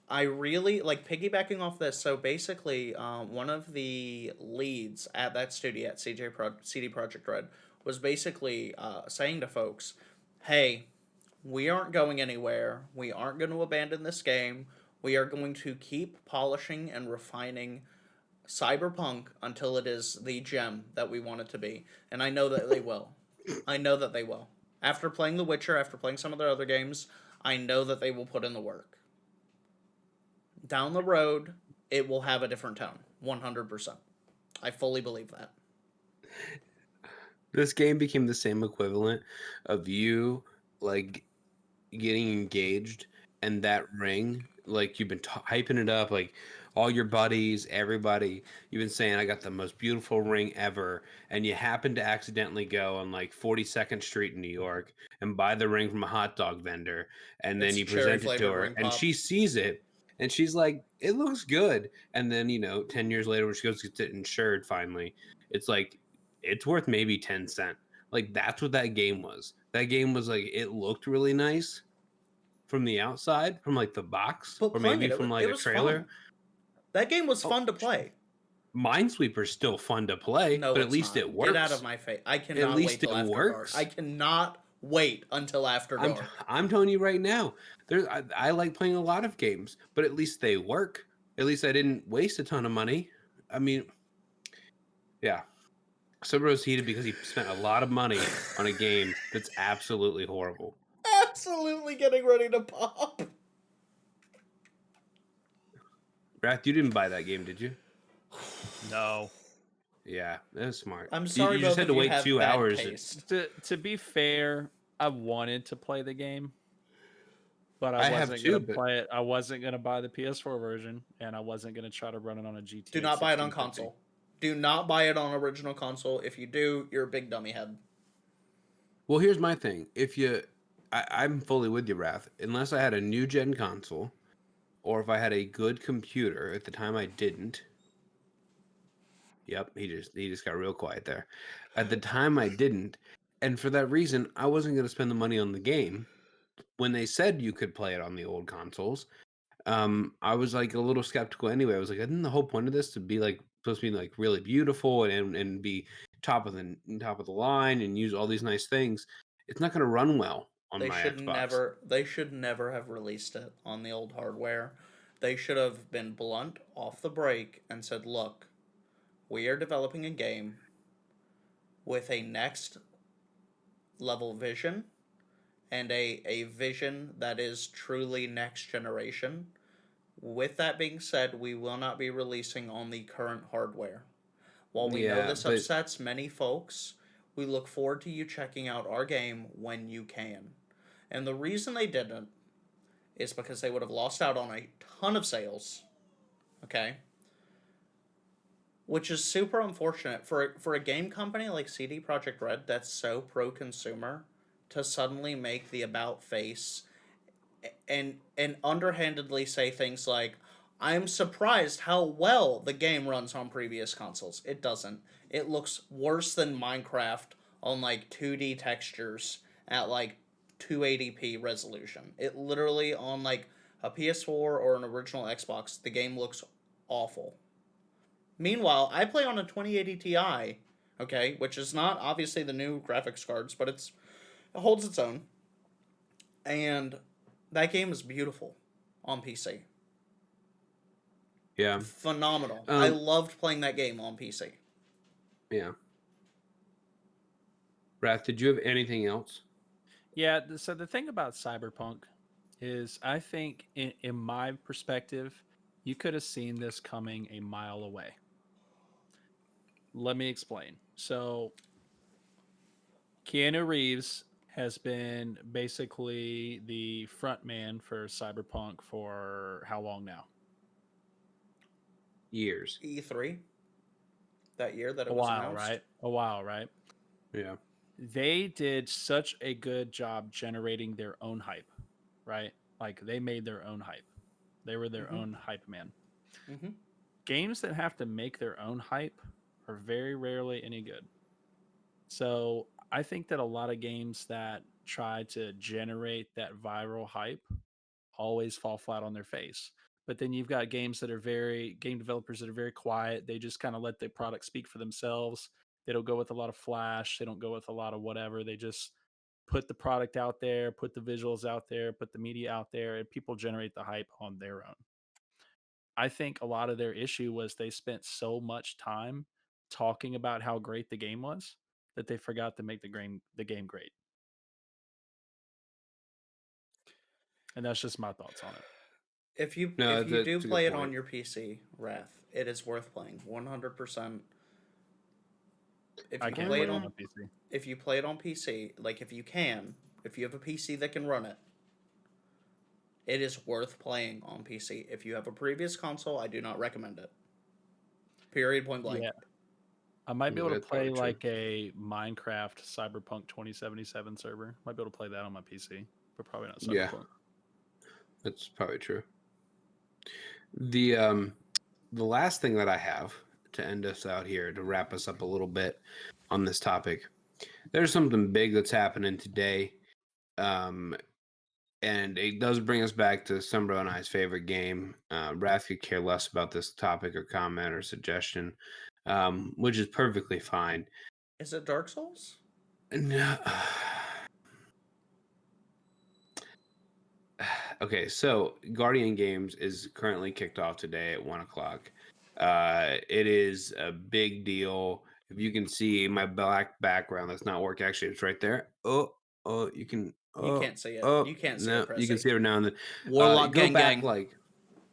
I really like piggybacking off this. So basically, one of the leads at that studio at CD Projekt Red was basically saying to folks, "Hey, we aren't going anywhere. We aren't going to abandon this game. We are going to keep polishing and refining Cyberpunk until it is the gem that we want it to be." And I know that they will. I know that they will. After playing The Witcher, after playing some of their other games, I know that they will put in the work. Down the road, it will have a different tone. 100%. I fully believe that. This game became the same equivalent of you, like, getting engaged and that ring, like you've been hyping it up, like all your buddies, everybody, you've been saying I got the most beautiful ring ever, and you happen to accidentally go on like 42nd Street in New York and buy the ring from a hot dog vendor, and then It's you cherry present it to flavored her, ring and pop. she sees it, and she's like, "It looks good," and then 10 years later when she goes to get it insured, finally, it's like it's worth maybe 10 cents. Like that's what that game was. That game was like it looked really nice from the outside, from like the box, But or playing maybe it, from like it a was trailer. fun. That game was Oh, fun to play. Minesweeper's still fun to play, No, but at it's least not. it Get out of works. my face. I At cannot wait least till it after dark. I works. cannot wait until after I'm dark. I'm telling you right now. I like playing a lot of games, but at least they work. At least I didn't waste a ton of money. I mean, yeah. Subro's heated because he spent a lot of money on a game that's absolutely horrible. Absolutely getting ready to pop. Wrath, you didn't buy that game, did you? No. Yeah, that's smart. I'm You, sorry you just both had of to you wait have 2 bad hours. taste. To be fair, I wanted to play the game, but I I have wasn't too, gonna but play it. I wasn't gonna buy the PS4 version, and I wasn't gonna try to run it on a GTX. Do not buy it on 1650. console. Do not buy it on original console. If you do, you're a big dummy head. well, here's my thing. I'm fully with you, Wrath. Unless I had a new gen console, or if I had a good computer. At the time, I didn't. Yep, he just got real quiet there. At the time, I didn't, and for that reason, I wasn't going to spend the money on the game. When they said you could play it on the old consoles, I was like a little skeptical anyway. I was like, isn't the whole point of this to be like supposed to be like really beautiful and be top of the line and use all these nice things? It's not going to run well on my Xbox. They should never have released it on the old hardware. They should have been blunt off the break and said, "Look, we are developing a game with a next level vision and a vision that is truly next generation. With that being said, we will not be releasing on the current hardware. While we know Yeah, this but upsets many folks, we look forward to you checking out our game when you can." And the reason they didn't is because they would have lost out on a ton of sales. Okay? Which is super unfortunate for a game company like CD Projekt Red that's so pro consumer to suddenly make the about face and underhandedly say things like, "I'm surprised how well the game runs on previous consoles." It doesn't. It looks worse than Minecraft on like 2D textures at like 280p resolution. It literally on like a PS4 or an original Xbox, the game looks awful. Meanwhile, I play on a 2080 Ti, okay, which is not obviously the new graphics cards, but it holds its own. And that game is beautiful on PC. yeah, Phenomenal. I um, loved playing that game on PC. yeah. Wrath, did you have anything else? Yeah. So the thing about Cyberpunk is, I think, in my perspective, you could have seen this coming a mile away. Let me explain. So Keanu Reeves has been basically the front man for Cyberpunk for how long now? Years. E3, that year that A it was while, announced. right? A while, right? Yeah. They did such a good job generating their own hype, right? Like they made their own hype. They were their Mm-hmm. own hype man. Mm-hmm. Games that have to make their own hype are very rarely any good. So I think that a lot of games that try to generate that viral hype always fall flat on their face. But then you've got game developers that are very quiet. They just kind of let the product speak for themselves. They don't go with a lot of flash. They don't go with a lot of whatever. They just put the product out there, put the visuals out there, put the media out there, and people generate the hype on their own. I think a lot of their issue was they spent so much time talking about how great the game was that they forgot to make the game great. And that's just my thoughts on it. No, If you do that's a good play it on point. your PC, Wrath, it is worth playing 100%. If I you can't play play it it on on my PC. if you play it on PC, like if you have a PC that can run it, It is worth playing on PC. If you have a previous console, I do not recommend it. Period. Point blank. Yeah. I might be able to That's play probably true. like a Minecraft Cyberpunk 2077 server. Might be able to play that on my PC, but probably not Yeah. Cyberpunk. That's probably true. The last thing that I have to end us out here, to wrap us up a little bit on this topic, there's something big that's happening today. And it does bring us back to Sumbro and I's favorite game. Wrath could care less about this topic or comment or suggestion, which is perfectly fine. Is it Dark Souls? No. Okay, so Guardian Games is currently kicked off today at 1:00. It is a big deal. If you can see my black background, that's not working. Actually, it's right there. Oh, you can. You Oh, can't see it. oh, You can't see no, it, you can Pressy. see it now and then. Warlock Go gang back gang.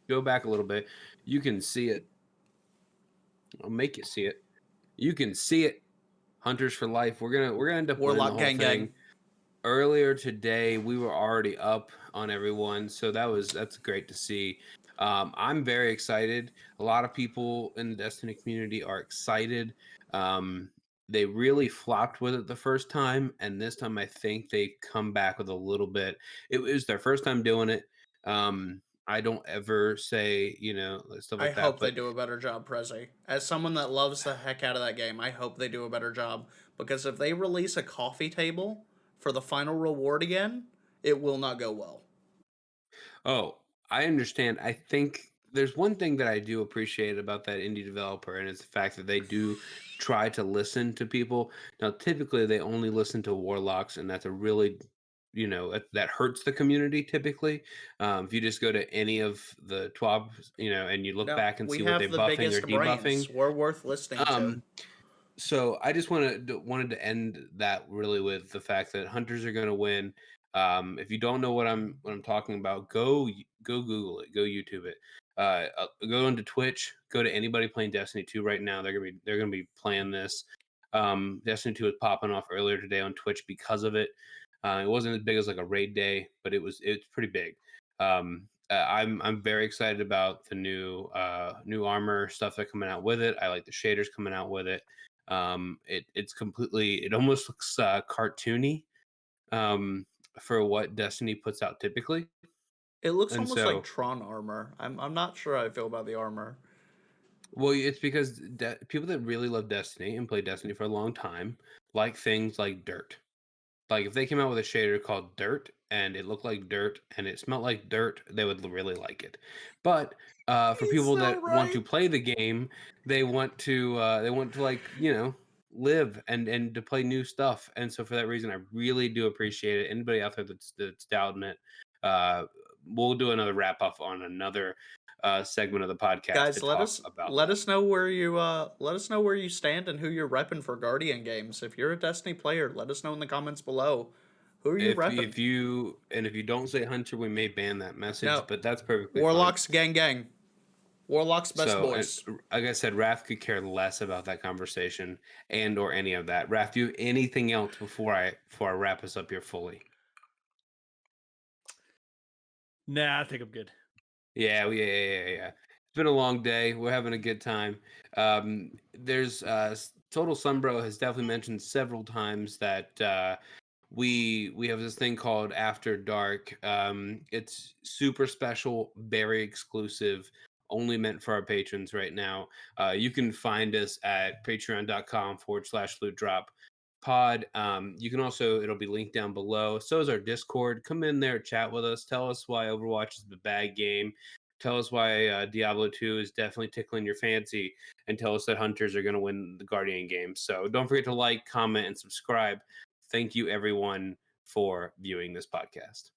go back a little bit. You can see it. I'll make you see it. You can see it. Hunters for life. We're gonna end up winning the Warlock whole gang thing. gang. Earlier today, we were already up on everyone, so that's great to see. I'm very excited. A lot of people in the Destiny community are excited. They really flopped with it the first time, and this time I think they come back with a little bit. It was their first time doing it. I don't ever say stuff I like that, hope they but do a better job, Prezi. As someone that loves the heck out of that game, I hope they do a better job. Because if they release a coffee table for the final reward again, it will not go well. oh, I understand. I think there's one thing that I do appreciate about that indie developer, and it's the fact that they do try to listen to people. Now, typically, they only listen to warlocks, and that's a really, that hurts the community typically. If you just go to any of the TWAB, and you look No, back and we see what they're have the buffing or biggest debuffing. brains. We're worth listening to. Um, so I just wanted to end that really with the fact that hunters are going to win. If you don't know what I'm talking about, go Google it, go YouTube it. Go into Twitch, go to anybody playing Destiny 2 right now. They're gonna be playing this. Destiny 2 is popping off earlier today on Twitch because of it. It wasn't as big as like a raid day, but it's pretty big. I'm very excited about the new armor stuff that's coming out with it. I like the shaders coming out with it. It almost looks cartoony for what Destiny puts out typically. It looks And almost like so, Tron armor. I'm not sure how I feel about the armor. well, it's because people that really love Destiny and play Destiny for a long time like things like dirt. Like if they came out with a shader called Dirt and it looked like dirt and it smelled like dirt, they would really like it. But for He's people so that want to right. play the game, they want to like live and to play new stuff. And so for that reason, I really do appreciate it. Anybody out there that's doubting it, uh, we'll do another wrap up on another segment of the podcast to Guys, talk about let that. us know where you let us know where you stand and who you're repping for Guardian games. If you're a Destiny player, let us know in the comments below. Who are you repping? If you don't say Hunter, we may ban that message, No, but that's perfectly fine. Warlocks gang gang. Warlocks best So, and boys. like I said, Wrath could care less about that conversation or any of that. Wrath, do you have anything else before I wrap us up here fully? Nah, I think I'm good. Yeah. It's been a long day. We're having a good time. There's Total Sunbro has definitely mentioned several times that we have this thing called After Dark. It's super special, very exclusive, only meant for our patrons right now. You can find us at patreon.com/loot drop pod. You can also, it'll be linked down below. So is our Discord. Come in there, chat with us. Tell us why Overwatch is the bad game. Tell us why Diablo 2 is definitely tickling your fancy, and tell us that Hunters are going to win the Guardian game. So don't forget to like, comment, and subscribe. Thank you, everyone, for viewing this podcast.